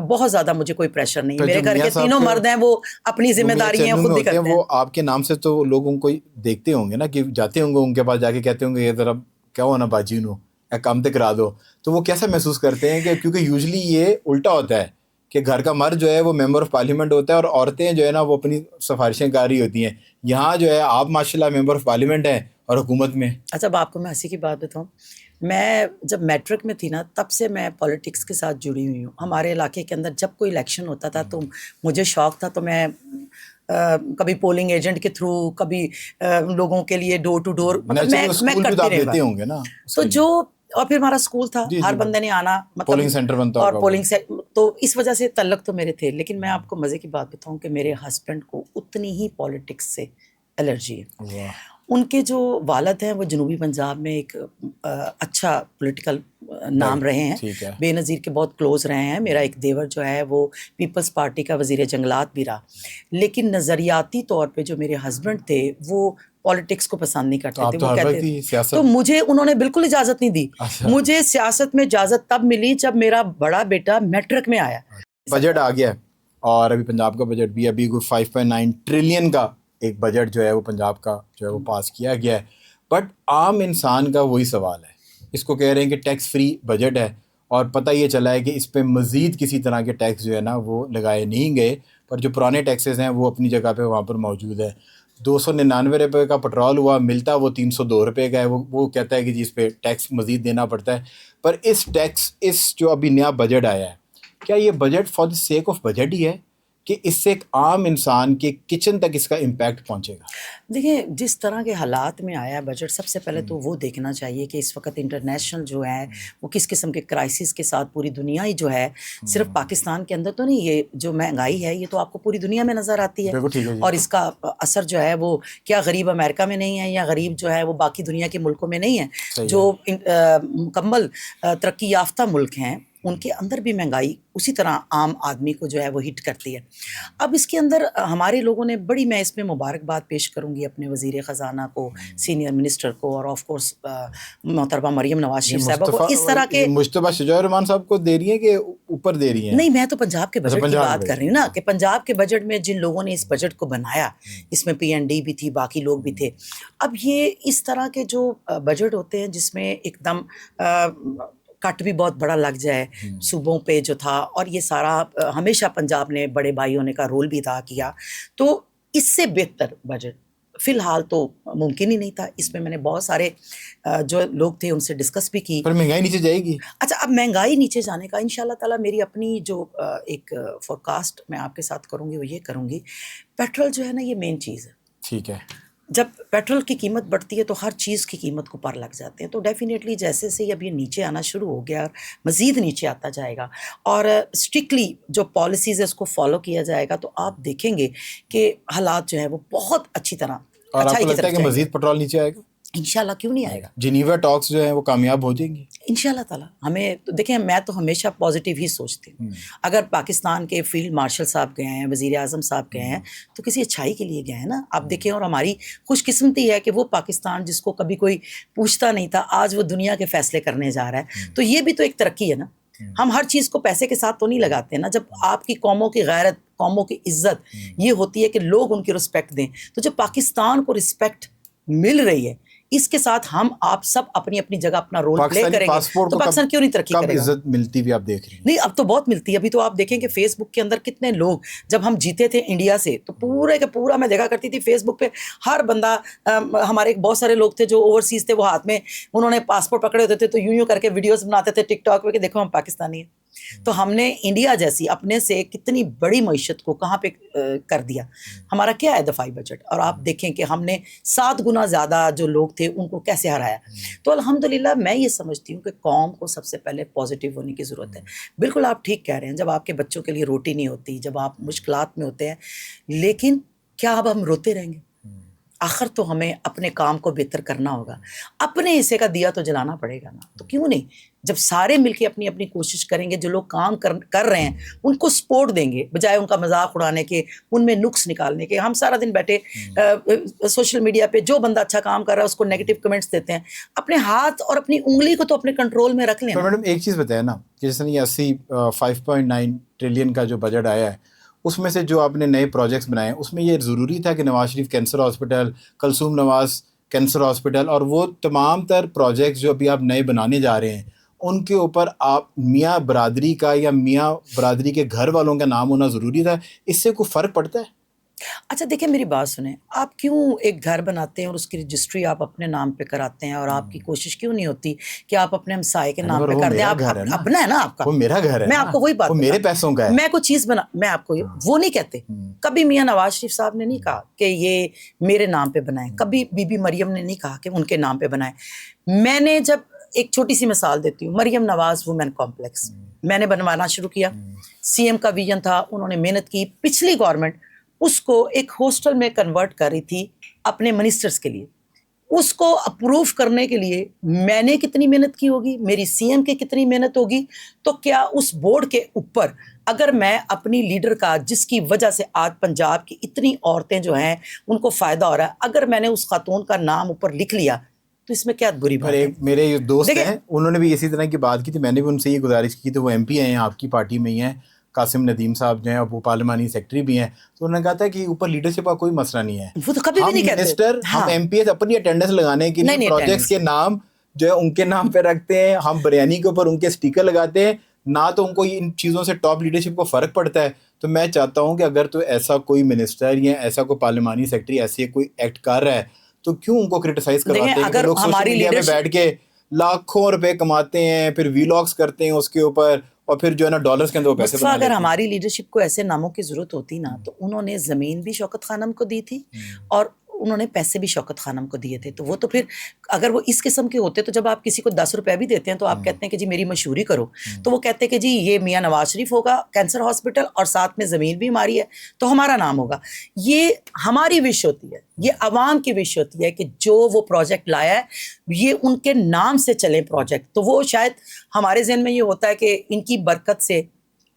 بہت زیادہ مجھے کوئی پریشر نہیں ہے. میرے گھر کے تینوں مرد ہیں, وہ اپنی ذمہ داریاں خود بھی کرتے ہیں. وہ آپ کے نام سے تو لوگ ان کو دیکھتے ہوں گے نا, کہ جاتے ہوں گے ان کے پاس جا کے کہتے ہوں گے یہ ذرا کیا ہو نا باجی نو کام تک کرا دو, تو وہ کیسا محسوس کرتے ہیں؟ کہ کیونکہ یوزلی یہ الٹا ہوتا ہے کہ گھر کا مرد جو ہے وہ ممبر آف پارلیمنٹ ہوتا ہے اور عورتیں جو ہے نا وہ اپنی سفارشیں کر رہی ہوتی ہیں. یہاں جو ہے آپ ماشاء اللہ ممبر آف پارلیمنٹ ہیں اور حکومت میں. اچھا, اب آپ کو میں ہنسی کی بات بتاؤں, میں جب میٹرک میں تھی نا تب سے میں پالیٹکس کے ساتھ جڑی ہوئی ہوں. ہمارے علاقے کے اندر جب کوئی الیکشن ہوتا تھا تو مجھے شوق تھا, تو میں کبھی پولنگ ایجنٹ کے تھرو, کبھی لوگوں کے لیے ڈور ٹو ڈور میں کرتی رہی ہوں نا. تو جو اور پھر ہمارا اسکول تھا, ہر بندے نے آنا, مطلب پولنگ سینٹر بنتا اور پولنگ تو اس وجہ سے تعلق تو میرے تھے. لیکن میں آپ کو مزے کی بات بتاؤں کہ میرے ہسبینڈ کو اتنی ہی پالیٹکس سے الرجی ہے. ان کے جو والد ہیں وہ جنوبی پنجاب میں ایک اچھا پولیٹیکل نام رہے ہیں, بے نظیر کے بہت کلوز رہے ہیں. میرا ایک دیور جو ہے وہ پیپلز پارٹی کا وزیر جنگلات بھی رہا, لیکن نظریاتی طور پہ جو میرے ہسبینڈ تھے وہ پالیٹکس کو پسند نہیں کرتے تھے. وہ کہتے تو مجھے انہوں نے بالکل اجازت نہیں دی. مجھے سیاست میں اجازت تب ملی جب میرا بڑا بیٹا میٹرک میں آیا. بجٹ آ گیا اور ابھی پنجاب کا بجٹ بھی ابھی 5.9 ٹریلین کا ایک بجٹ جو ہے وہ پنجاب کا جو ہے وہ پاس کیا گیا ہے. بٹ عام انسان کا وہی سوال ہے, اس کو کہہ رہے ہیں کہ ٹیکس فری بجٹ ہے, اور پتہ یہ چلا ہے کہ اس پہ مزید کسی طرح کے ٹیکس جو ہے نا وہ لگائے نہیں گئے, پر جو پرانے ٹیکسز ہیں وہ اپنی جگہ پہ وہاں پر موجود ہے. 299 روپے کا پٹرول ہوا, ملتا وہ 302 روپے کا ہے. وہ کہتا ہے کہ جی اس پہ ٹیکس مزید دینا پڑتا ہے. پر اس جو ابھی نیا بجٹ آیا ہے, کیا یہ budget for the sake of budget ہی ہے کہ اس سے ایک عام انسان کے کچن تک اس کا امپیکٹ پہنچے گا؟ دیکھیں, جس طرح کے حالات میں آیا بجٹ, سب سے پہلے تو وہ دیکھنا چاہیے کہ اس وقت انٹرنیشنل جو ہے وہ کس قسم کے کرائسس کے ساتھ پوری دنیا ہی جو ہے, صرف پاکستان کے اندر تو نہیں, یہ جو مہنگائی ہے یہ تو آپ کو پوری دنیا میں نظر آتی ہے. اور اس کا اثر جو ہے وہ کیا غریب امریکہ میں نہیں ہے, یا غریب جو ہے وہ باقی دنیا کے ملکوں میں نہیں ہے. جو مکمل ترقی یافتہ ملک ہیں ان کے اندر بھی مہنگائی اسی طرح عام آدمی کو جو ہے وہ ہٹ کرتی ہے. اب اس کے اندر ہمارے لوگوں نے بڑی، میں اس میں مبارکباد پیش کروں گی اپنے وزیر خزانہ کو، سینئر منسٹر کو، اور آف کورس محترمہ مریم نواز شریف صاحبہ کو. اس طرح کے مجتبیٰ شجاع الرحمان صاحب کو دے رہی ہیں کہ اوپر دے رہی ہیں؟ نہیں، میں تو پنجاب کے بجٹ کی بات کر رہی ہوں نا، کہ پنجاب کے بجٹ میں جن لوگوں نے اس بجٹ کو بنایا، اس میں پی این ڈی بھی تھی، باقی لوگ بھی تھے. اب یہ اس طرح کے جو بجٹ ہوتے ہیں جس میں ایک دم کٹ بھی بہت بڑا لگ جائے صوبوں پہ جو تھا، اور یہ سارا ہمیشہ پنجاب نے بڑے بھائی ہونے کا رول بھی ادا کیا، تو اس سے بہتر بجٹ فی الحال تو ممکن ہی نہیں تھا. اس میں نے بہت سارے جو لوگ تھے ان سے ڈسکس بھی کی. پر مہنگائی نیچے جائے گی. اچھا، اب مہنگائی نیچے جانے کا انشاءاللہ تعالیٰ میری اپنی جو ایک فورکاسٹ میں آپ کے ساتھ کروں گی وہ یہ کروں گی، پیٹرول جو ہے نا یہ مین چیز ہے. ٹھیک ہے. جب پیٹرول کی قیمت بڑھتی ہے تو ہر چیز کی قیمت کو پر لگ جاتے ہیں. تو ڈیفینیٹلی جیسے سے اب یہ نیچے آنا شروع ہو گیا اور مزید نیچے آتا جائے گا، اور اسٹرکٹلی جو پالیسیز ہے اس کو فالو کیا جائے گا، تو آپ دیکھیں گے کہ حالات جو ہے وہ بہت اچھی طرح اور آپ کو لگتا ہے کہ مزید پیٹرول نیچے آئے گا؟ انشاءاللہ، کیوں نہیں آئے گا. جنیوا ٹاکس جو ہیں وہ کامیاب ہو جائیں گی انشاءاللہ تعالیٰ. ہمیں تو دیکھیں، میں تو ہمیشہ پازیٹیو ہی سوچتی ہوں. اگر پاکستان کے فیلڈ مارشل صاحب گئے ہیں، وزیر اعظم صاحب گئے ہیں، تو کسی اچھائی کے لیے گئے ہیں نا. آپ دیکھیں، اور ہماری خوش قسمتی ہے کہ وہ پاکستان جس کو کبھی کوئی پوچھتا نہیں تھا، آج وہ دنیا کے فیصلے کرنے جا رہا ہے. تو یہ بھی تو ایک ترقی ہے نا. ہم ہر چیز کو پیسے کے ساتھ تو نہیں لگاتے نا. جب آپ کی قوموں کی غیرت، قوموں کی عزت یہ ہوتی ہے کہ لوگ ان کی رسپیکٹ دیں، تو جب پاکستان کو رسپیکٹ مل رہی ہے، اس کے ساتھ ہم آپ سب اپنی اپنی جگہ اپنا رول پلے کریں گے، تو پاکستان کیوں نہیں ترقی کرے گا؟ عزت ملتی بھی آپ دیکھ رہی ہیں. نہیں، اب تو بہت ملتی ہے. ابھی تو آپ دیکھیں کہ فیس بک کے اندر کتنے لوگ، جب ہم جیتے تھے انڈیا سے تو پورے کا پورا میں دیکھا کرتی تھی فیس بک پہ ہر بندہ، ہمارے بہت سارے لوگ تھے جو اوورسیز تھے، وہ ہاتھ میں انہوں نے پاسپورٹ پکڑے ہوتے تھے تو یوں کر کے ویڈیوز بناتے تھے ٹک ٹاک پہ کہ دیکھو ہم پاکستانی ہیں. تو ہم نے انڈیا جیسی اپنے سے کتنی بڑی معیشت کو کہاں پہ کر دیا. ہمارا کیا ہے دفاعی بجٹ، اور آپ دیکھیں کہ ہم نے 7 گنا زیادہ جو لوگ تھے ان کو کیسے ہرایا. تو الحمدللہ میں یہ سمجھتی ہوں کہ قوم کو سب سے پہلے پازیٹیو ہونے کی ضرورت ہے. بالکل آپ ٹھیک کہہ رہے ہیں، جب آپ کے بچوں کے لیے روٹی نہیں ہوتی، جب آپ مشکلات میں ہوتے ہیں، لیکن کیا اب ہم روتے رہیں گے؟ آخر تو ہمیں اپنے کام کو بہتر کرنا ہوگا، اپنے حصے کا دیا تو جلانا پڑے گا نا. تو کیوں نہیں، جب سارے مل کے اپنی اپنی کوشش کریں گے، جو لوگ کام کر رہے ہیں ان کو سپورٹ دیں گے بجائے ان کا مذاق اڑانے کے، ان میں نقص نکالنے کے. ہم سارا دن بیٹھے سوشل میڈیا پہ جو بندہ اچھا کام کر رہا ہے اس کو نیگیٹو کمنٹس دیتے ہیں. اپنے ہاتھ اور اپنی انگلی کو تو اپنے کنٹرول میں رکھ لیں. تو میڈم ایک چیز بتائیں نا، کہ جیسے یہ 5.9 ٹریلین کا جو بجٹ آیا ہے، اس میں سے جو آپ نے نئے پروجیکٹس بنائے ہیں، اس میں یہ ضروری تھا کہ Nawaz Sharif cancer hospital, Kulsoom Nawaz cancer hospital, اور وہ تمام تر پروجیکٹس جو ابھی آپ نئے بنانے جا رہے ہیں، ان کے اوپر آپ میاں برادری کا یا میاں برادری کے گھر والوں کا نام ہونا ضروری تھا؟ اس سے کوئی فرق پڑتا ہے؟ اچھا دیکھیں، میری بات سنیں، آپ کیوں ایک گھر بناتے ہیں اور اس کی رجسٹری آپ اپنے نام پہ کراتے ہیں، اور آپ کی کوشش کیوں نہیں ہوتی کہ آپ اپنے ہمسائے کے نام پہ کر دیں؟ آپ اپنا ہے نا، آپ کا، وہ میرا گھر ہے، میں آپ کو وہی بات، وہ میرے پیسوں کا ہے. میں کوئی چیز میں آپ کو وہ نہیں کہتے. کبھی میاں نواز شریف صاحب نے نہیں کہا کہ یہ میرے نام پہ بنائیں، کبھی بی بی مریم نے نہیں کہا کہ ان کے نام پہ بنائیں. میں نے جب ایک چھوٹی سی مثال دیتی ہوں، مریم نواز وومن کمپلیکس میں نے بنوانا شروع کیا. سی ایم کا ویژن تھا، انہوں نے محنت کی. پچھلی گورنمنٹ اس کو ایک ہاسٹل میں کنورٹ کر رہی تھی اپنے منسٹرز کے لیے. اس کو اپروو کرنے کے لیے میں نے کتنی محنت کی ہوگی، میری سی ایم کی کتنی محنت ہوگی. تو کیا اس بورڈ کے اوپر اگر میں اپنی لیڈر کا، جس کی وجہ سے آج پنجاب کی اتنی عورتیں جو ہیں ان کو فائدہ ہو رہا ہے، اگر میں نے اس خاتون کا نام اوپر لکھ لیا تو اس میں کیا بری بات ہے؟ میرے دوست ہیں، انہوں نے بھی اسی طرح کی بات کی تھی، میں نے بھی ان سے یہ گزارش کی تھی. وہ ایم پی ہیں آپ کی پارٹی میں ہی ہیں، قاسم ندیم صاحب جو ہیں، وہ پارلیمانی سیکرٹری بھی ہیں. تو انہوں نے کہا تھا کہ اوپر لیڈرشپ کا کوئی مسئلہ نہیں ہے، وہ تو کبھی بھی نہیں کہتے. منسٹر، ہم ایم پی ایس اپنی اٹینڈنس لگانے کے لیے پروجیکٹس کے نام جو ہے ان کے نام پہ رکھتے ہیں. ہم بریانی کے اوپر ان کے اسٹیکر لگاتے ہیں، نہ تو ان کو ان چیزوں سے ٹاپ لیڈرشپ کو فرق پڑتا ہے. تو میں چاہتا ہوں کہ اگر تو ایسا کوئی منسٹر یا ایسا کوئی پارلیمانی سیکرٹری ایسے کوئی ایکٹ کر رہا ہے تو کیوں ان کو کرٹیسائز کرواتے ہیں کہ لوگ سوشل میڈیا پہ بیٹھ کے لاکھوں روپے کماتے ہیں، پھر ویلاگس کرتے ہیں اس کے اوپر، اور پھر جو ہے نا ڈالرز کے اندر وہ پیسے بنا لیتے ہیں. اگر ہماری لیڈرشپ کو ایسے ناموں کی ضرورت ہوتی نا تو انہوں نے زمین بھی شوکت خانم کو دی تھی، اور انہوں نے پیسے بھی شوکت خانم کو دیے تھے. تو وہ تو پھر اگر وہ اس قسم کے ہوتے تو جب آپ کسی کو 10 روپے بھی دیتے ہیں تو آپ کہتے ہیں کہ جی میری مشہوری کرو, تو وہ کہتے ہیں کہ جی یہ میاں نواز شریف ہوگا کینسر ہاسپٹل اور ساتھ میں زمین بھی ہماری ہے تو ہمارا نام ہوگا. یہ ہماری وش ہوتی ہے, یہ عوام کی وش ہوتی ہے کہ جو وہ پروجیکٹ لایا ہے یہ ان کے نام سے چلے پروجیکٹ. تو وہ شاید ہمارے ذہن میں یہ ہوتا ہے کہ ان کی برکت سے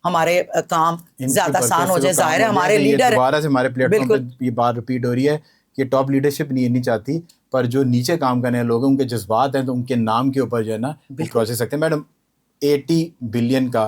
ہمارے کام زیادہ آسان ہو جائے. ظاہر ہے ہمارے لیڈر دوبارہ سے ہمارے پلیٹ فارم پہ یہ بات ریپیٹ ہو رہی ہے کہ ٹاپ لیڈرشپ نہیں چاہتی, پر جو نیچے کام کرنے لوگ ہیں ان کے جذبات ہیں تو ان کے نام کے اوپر جو ہے نا وہ پروسیس سکتے ہیں. میڈم 80 بلین کا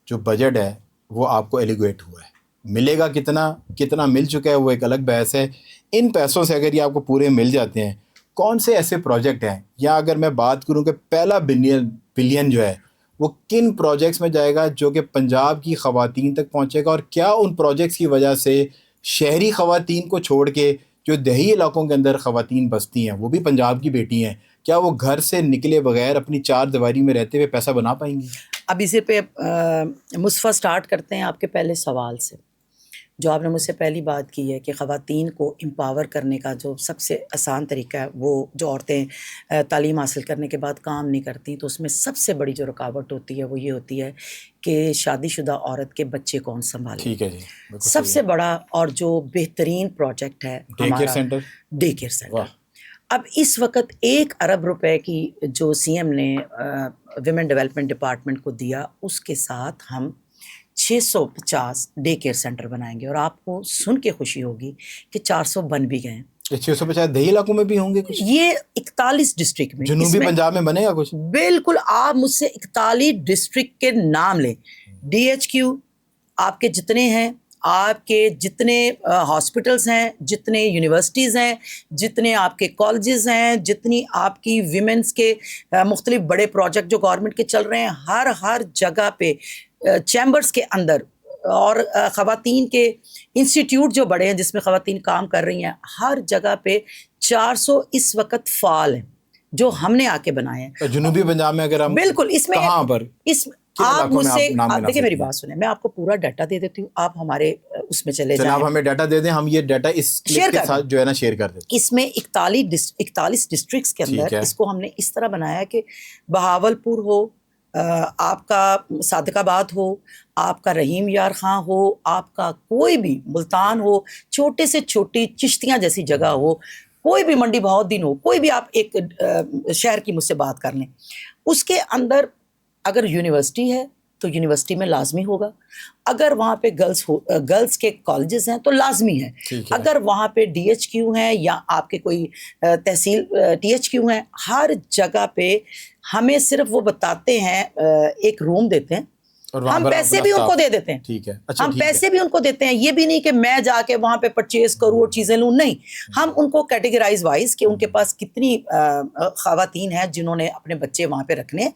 جو بجٹ ہے وہ آپ کو ایلیگویٹ ہوا ہے, ملے گا کتنا مل چکا ہے وہ ایک الگ بحث ہے. ان پیسوں سے اگر یہ آپ کو پورے مل جاتے ہیں, کون سے ایسے پروجیکٹ ہیں, یا اگر میں بات کروں کہ پہلا بلین جو ہے وہ کن پروجیکٹس میں جائے گا جو کہ پنجاب کی خواتین تک پہنچے گا, اور کیا ان پروجیکٹس کی وجہ سے شہری خواتین کو چھوڑ کے جو دیہی علاقوں کے اندر خواتین بستی ہیں وہ بھی پنجاب کی بیٹی ہیں, کیا وہ گھر سے نکلے بغیر اپنی چار دیواری میں رہتے ہوئے پیسہ بنا پائیں گی؟ اب اسی پہ مصطفیٰ سٹارٹ کرتے ہیں آپ کے پہلے سوال سے, جو آپ نے مجھ سے پہلی بات کی ہے کہ خواتین کو امپاور کرنے کا جو سب سے آسان طریقہ ہے, وہ جو عورتیں تعلیم حاصل کرنے کے بعد کام نہیں کرتی تو اس میں سب سے بڑی جو رکاوٹ ہوتی ہے وہ یہ ہوتی ہے کہ شادی شدہ عورت کے بچے کون سنبھالے. ٹھیک ہے جی, سب سے بڑا اور جو بہترین پروجیکٹ ہے ہمارا ڈے کیئر سینٹر. اب اس وقت 1 ارب روپے کی جو سی ایم نے ویمن ڈیولپمنٹ ڈپارٹمنٹ کو دیا, اس کے ساتھ ہم 650 ڈے کیئر سینٹر بنائیں گے, اور آپ کو سن کے خوشی ہوگی کہ 400 بن بھی گئے ہیں. 650 دیہی علاقوں میں بھی ہوں گے کچھ, یہ 41 ڈسٹرکٹ میں, جنوبی پنجاب میں بنے گا کچھ. بالکل, آپ مجھ سے 41 ڈسٹرکٹ کے نام لیں, DHQ آپ کے جتنے ہیں, آپ کے جتنے ہاسپٹلس ہیں, جتنے یونیورسٹیز ہیں, جتنے آپ کے کالجز ہیں, جتنی آپ کی ویمنس کے مختلف بڑے پروجیکٹ جو گورنمنٹ کے چل رہے ہیں, ہر جگہ پہ چیمبرز کے اندر, اور خواتین کے انسٹیٹیوٹ جو بڑے ہیں جس میں خواتین کام کر رہی ہیں, ہر جگہ پہ 400 اس وقت فعال ہیں جو ہم نے آ کے بنائے ہیں. جنوبی پنجاب میں اگر ہم بالکل, اس میں کہاں پر آپ مجھ سے دیکھیں, میری بات سنیں, میں آپ کو پورا ڈیٹا دے دیتی ہوں, آپ ہمارے اس میں چلے جائیں. آپ ہمیں ڈیٹا دے دیں, ہم یہ ڈیٹا اس کلپ کے ساتھ جو ہے نا شیئر کر دیتے ہیں. اس میں 41 ڈسٹرکٹس کے اندر اس کو ہم نے اس طرح بنایا کہ بہاولپور ہو, آپ کا صادق آباد ہو, آپ کا رحیم یار خاں ہو, آپ کا کوئی بھی ملتان ہو, چھوٹے سے چھوٹی چشتیاں جیسی جگہ ہو, کوئی بھی منڈی بہت دن ہو, کوئی بھی آپ ایک شہر کی مجھ سے بات کر لیں, اس کے اندر اگر یونیورسٹی ہے تو یونیورسٹی میں لازمی ہوگا, اگر وہاں پہ گرلز کے کالجز ہیں تو لازمی ہے, اگر وہاں پہ DHQ ہیں یا آپ کے کوئی تحصیل THQ ہیں, ہر جگہ پہ ہمیں صرف وہ بتاتے ہیں, ایک روم دیتے ہیں, ہم پیسے بھی ان کو دے دیتے ہیں. ٹھیک ہے, ہم پیسے بھی ان کو دیتے ہیں, یہ بھی نہیں کہ میں جا کے وہاں پہ پرچیز کروں اور چیزیں لوں, نہیں, ہم ان کو کیٹیگرائز وائز کہ ان کے پاس کتنی خواتین ہیں جنہوں نے اپنے بچے وہاں پہ رکھنے,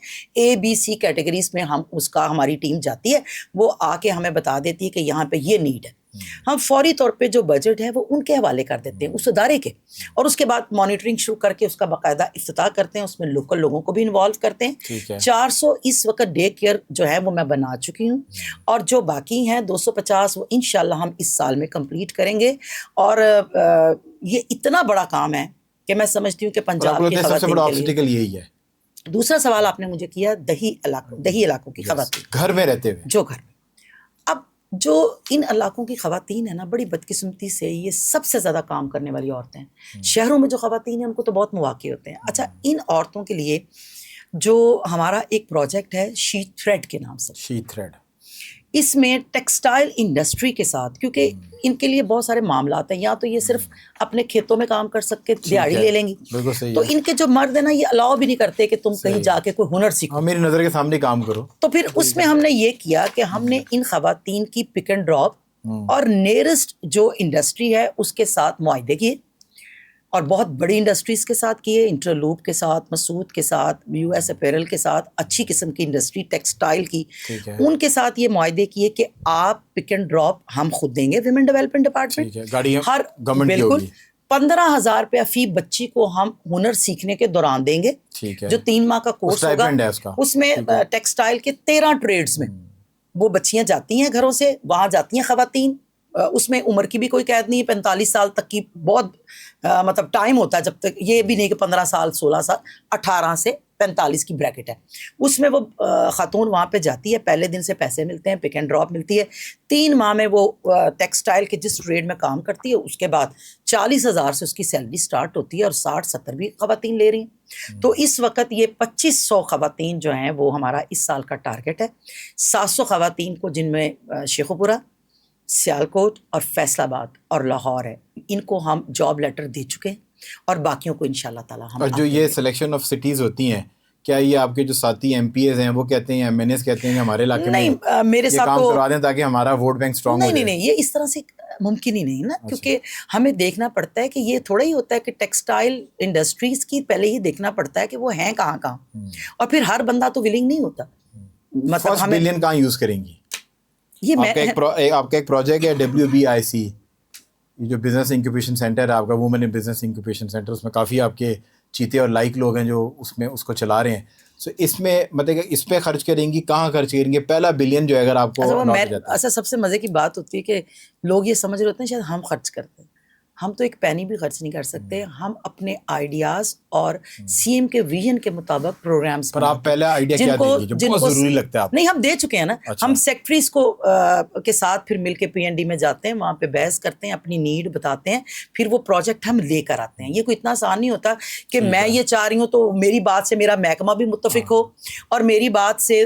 ABC کیٹیگریز میں ہم اس کا ہماری ٹیم جاتی ہے, وہ آ کے ہمیں بتا دیتی ہے کہ یہاں پہ یہ نیڈ ہے, ہم فوری طور پہ جو بجٹ ہے وہ ان کے حوالے کر دیتے ہیں اس ادارے کے, اور اس کے بعد مانیٹرنگ شروع کر کے اس کا باقاعدہ افتتاح کرتے ہیں, اس میں لوکل لوگوں کو بھی انوالو کرتے ہیں. 400 اس وقت ڈے کیئر جو ہے وہ میں بنا چکی ہوں, اور جو باقی ہیں 250 وہ انشاءاللہ ہم اس سال میں کمپلیٹ کریں گے. اور یہ اتنا بڑا کام ہے کہ میں سمجھتی ہوں کہ پنجاب کی خواتین کے لیے. یہی ہے. دوسرا سوال آپ نے مجھے کیا دیہی علاقوں کی خواتین, گھر میں رہتے ہوئے, جو گھر میں, اب جو ان علاقوں کی خواتین ہیں نا, بڑی بدقسمتی سے یہ سب سے زیادہ کام کرنے والی عورتیں ہیں. شہروں میں جو خواتین ہیں ان کو تو بہت مواقع ہوتے ہیں. اچھا, ان عورتوں کے لیے جو ہمارا ایک پروجیکٹ ہے شی تھریڈ کے نام سے, شی تھریڈ, اس میں ٹیکسٹائل انڈسٹری کے ساتھ, کیونکہ ان کے لیے بہت سارے معاملات ہیں, یا تو یہ صرف اپنے کھیتوں میں کام کر سکتے, دیہڑی لے لیں گی, تو ان کے جو مرد ہیں نا یہ الاؤ بھی نہیں کرتے کہ تم کہیں جا کے کوئی ہنر سیکھو, میری نظر کے سامنے کام کرو. تو پھر اس میں ہم نے یہ کیا کہ ہم نے ان خواتین کی پک اینڈ ڈراپ اور نیئرسٹ جو انڈسٹری ہے اس کے ساتھ معاہدے کیے, اور بہت بڑی انڈسٹریز کے ساتھ کیے, انٹرلوپ کے ساتھ, مسعود کے ساتھ, US اپیرل کے ساتھ, اچھی قسم کی انڈسٹری ٹیکسٹائل کی, ان کے ساتھ یہ معاہدے کیے کہ آپ پک اینڈ ڈراپ ہم خود دیں گے, ویمن ڈیولپمنٹ ڈپارٹمنٹ, ہر بالکل 15,000 روپیہ فی بچی کو ہم ہنر سیکھنے کے دوران دیں گے, جو 3 ماہ کا کورس ہوگا, اس میں ٹیکسٹائل کے 13 ٹریڈز میں وہ بچیاں جاتی ہیں گھروں سے, وہاں جاتی ہیں خواتین, اس میں عمر کی بھی کوئی قید نہیں ہے, 45 سال تک کی بہت مطلب ٹائم ہوتا ہے, جب تک یہ بھی نہیں کہ 15 سال 16 سال, 18 سے 45 کی بریکٹ ہے. اس میں وہ خاتون وہاں پہ جاتی ہے, پہلے دن سے پیسے ملتے ہیں, پک اینڈ ڈراپ ملتی ہے, 3 ماہ میں وہ ٹیکسٹائل کے جس ٹریڈ میں کام کرتی ہے اس کے بعد 40,000 سے اس کی سیلری سٹارٹ ہوتی ہے, اور 60-70 بھی خواتین لے رہی ہیں. تو اس وقت یہ 2500 خواتین جو ہیں وہ ہمارا اس سال کا ٹارگٹ ہے. 700 خواتین کو, جن میں شیخوپورہ, سیالکوٹ اور فیصل آباد اور لاہور ہے, ان کو ہم جاب لیٹر دے چکے ہیں, اور باقیوں کو انشاءاللہ تعالی ہم. اور جو یہ سلیکشن آف سٹیز ہوتی ہیں, کیا یہ آپ کے جو ساتھی ایم پی ایز ہیں وہ کہتے ہیں, ایم این ایز کہتے ہیں کہ ہمارے علاقے میں میرے ساتھ کام کروا دیں تاکہ ہمارا ووٹ بینک اسٹرانگ ہو جائے؟ نہیں, یہ اس طرح سے ممکن ہی نہیں نا, کیونکہ ہمیں دیکھنا پڑتا ہے کہ یہ تھوڑا ہی ہوتا ہے کہ ٹیکسٹائل انڈسٹریز کی پہلے ہی دیکھنا پڑتا ہے کہ وہ ہیں کہاں, اور پھر ہر بندہ تو ولنگ نہیں ہوتا. مطلب ہمیں بلین کہاں یوز کریں گی؟ یہ آپ کا ایک پروجیکٹ ہے WBIC, یہ جو بزنس انکیوبیشن سینٹر ہے آپ کا, وومن بزنس انکیوبیشن سینٹر, اس میں کافی آپ کے چیتے اور لائک لوگ ہیں جو اس کو چلا رہے ہیں. سو اس میں مطلب کہ اس پہ خرچ کریں گی, کہاں خرچ کریں گے؟ پہلا بلین جو ہے اگر آپ کو ایسا سب سے مزے کی بات ہوتی ہے کہ لوگ یہ سمجھ رہے ہوتے ہیں شاید ہم خرچ کرتے ہیں. ہم تو ایک پینی بھی خرچ نہیں کر سکتے. ہم اپنے آئیڈیاز اور سی ایم کے ویژن کے مطابق پروگرامز, پر آپ پہلا آئیڈیا کیا دیں گے جو بہت ضروری لگتا ہے آپ؟ نہیں, ہم دے چکے ہیں نا. ہم سیکٹریز کو کے ساتھ پھر مل کے PND میں جاتے ہیں, وہاں پہ بحث کرتے ہیں, اپنی نیڈ بتاتے ہیں, پھر وہ پروجیکٹ ہم لے کر آتے ہیں. یہ کوئی اتنا آسان نہیں ہوتا کہ میں یہ چاہ رہی ہوں تو میری بات سے میرا محکمہ بھی متفق ہو اور میری بات سے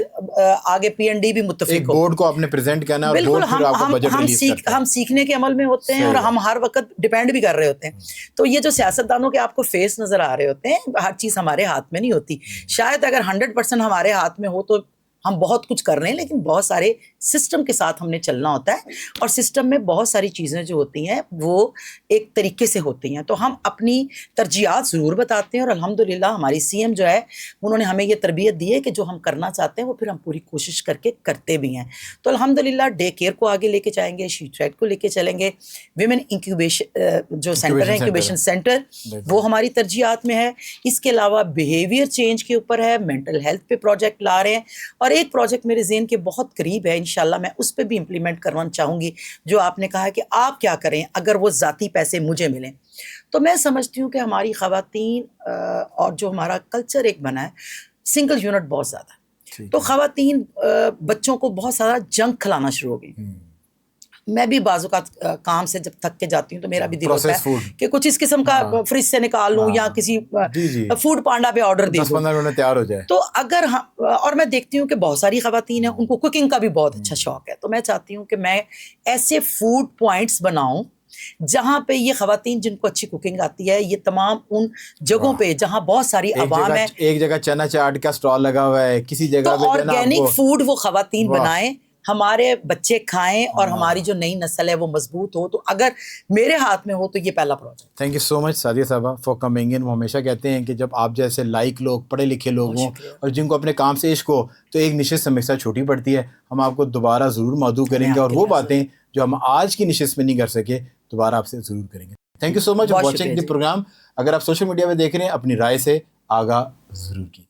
آگے PND بھی متفق ہو. بورڈ کو آپ نے پریزنٹ کرنا ہے, اور بالکل ہم سیکھنے کے عمل میں ہوتے ہیں, اور ہم ہر وقت ڈیپینڈ بھی کر رہے ہوتے ہیں. تو یہ جو سیاستدانوں کے آپ کو فیس نظر آ رہے ہوتے ہیں, ہر چیز ہمارے ہاتھ میں نہیں ہوتی. شاید اگر 100% ہمارے ہاتھ میں ہو تو ہم بہت کچھ کر رہے ہیں, لیکن بہت سارے سسٹم کے ساتھ ہم نے چلنا ہوتا ہے, اور سسٹم میں بہت ساری چیزیں جو ہوتی ہیں وہ ایک طریقے سے ہوتی ہیں. تو ہم اپنی ترجیحات ضرور بتاتے ہیں, اور الحمدللہ ہماری CM جو ہے انہوں نے ہمیں یہ تربیت دی ہے کہ جو ہم کرنا چاہتے ہیں وہ پھر ہم پوری کوشش کر کے کرتے بھی ہیں. تو الحمدللہ ڈے کیئر کو آگے لے کے جائیں گے, شیٹ کو لے کے چلیں گے, ویمن انکیوبیشن جو سینٹر ہے, انکیوبیشن سینٹر, وہ ہماری ترجیحات میں ہے. اس کے علاوہ بیہیویئر چینج کے اوپر ہے, مینٹل ہیلتھ پہ پروجیکٹ لا رہے ہیں, اور ایک پروجیکٹ میرے ذہن کے بہت قریب ہے, انشاءاللہ میں اس پہ بھی امپلیمنٹ کروانا چاہوں گی. جو آپ نے کہا کہ آپ کیا کریں اگر وہ ذاتی پیسے مجھے ملیں, تو میں سمجھتی ہوں کہ ہماری خواتین اور جو ہمارا کلچر ایک بنا ہے, سنگل یونٹ بہت زیادہ ہے, تو خواتین بچوں کو بہت سارا جنک کھلانا شروع ہو گئی. میں بھی بعض اوقات کام سے جب تھک کے جاتی ہوں تو میرا بھی دل ہوتا ہے کہ کچھ اس قسم کا فریج سے نکال لوں, یا کسی فوڈ پانڈا پہ آرڈر دے دوں, 10-15 منٹ تیار ہو جائے. تو اگر اور میں دیکھتی ہوں کہ بہت ساری خواتین ہیں, ان کو کوکنگ کا بھی بہت اچھا شوق ہے, تو میں چاہتی ہوں کہ میں ایسے فوڈ پوائنٹس بناؤں جہاں پہ یہ خواتین جن کو اچھی کوکنگ آتی ہے, یہ تمام ان جگہوں پہ جہاں بہت ساری عوام ہے, ایک جگہ چنا چاٹ کا اسٹال لگا ہوا ہے, کسی جگہ تو آرگینک فوڈ وہ خواتین بنائیں, ہمارے بچے کھائیں, اور ہماری جو نئی نسل ہے وہ مضبوط ہو. تو اگر میرے ہاتھ میں ہو تو یہ پہلا پروجیکٹ. تھینک یو سو مچ سعدیہ صاحبہ فار کمنگ ان. وہ ہمیشہ کہتے ہیں کہ جب آپ جیسے لائک لوگ, پڑھے لکھے لوگ ہوں, اور جن کو اپنے کام سے عشق ہو, تو ایک نشست ہمیشہ چھوٹی پڑتی ہے. ہم آپ کو دوبارہ ضرور مدعو کریں گے, اور وہ باتیں جو ہم آج کی نشست میں نہیں کر سکے دوبارہ آپ سے ضرور کریں گے. Thank you so much for watching the programme. اگر آپ سوشل میڈیا پہ دیکھ رہے ہیں, اپنی رائے سے آگاہ ضرور کیجیے.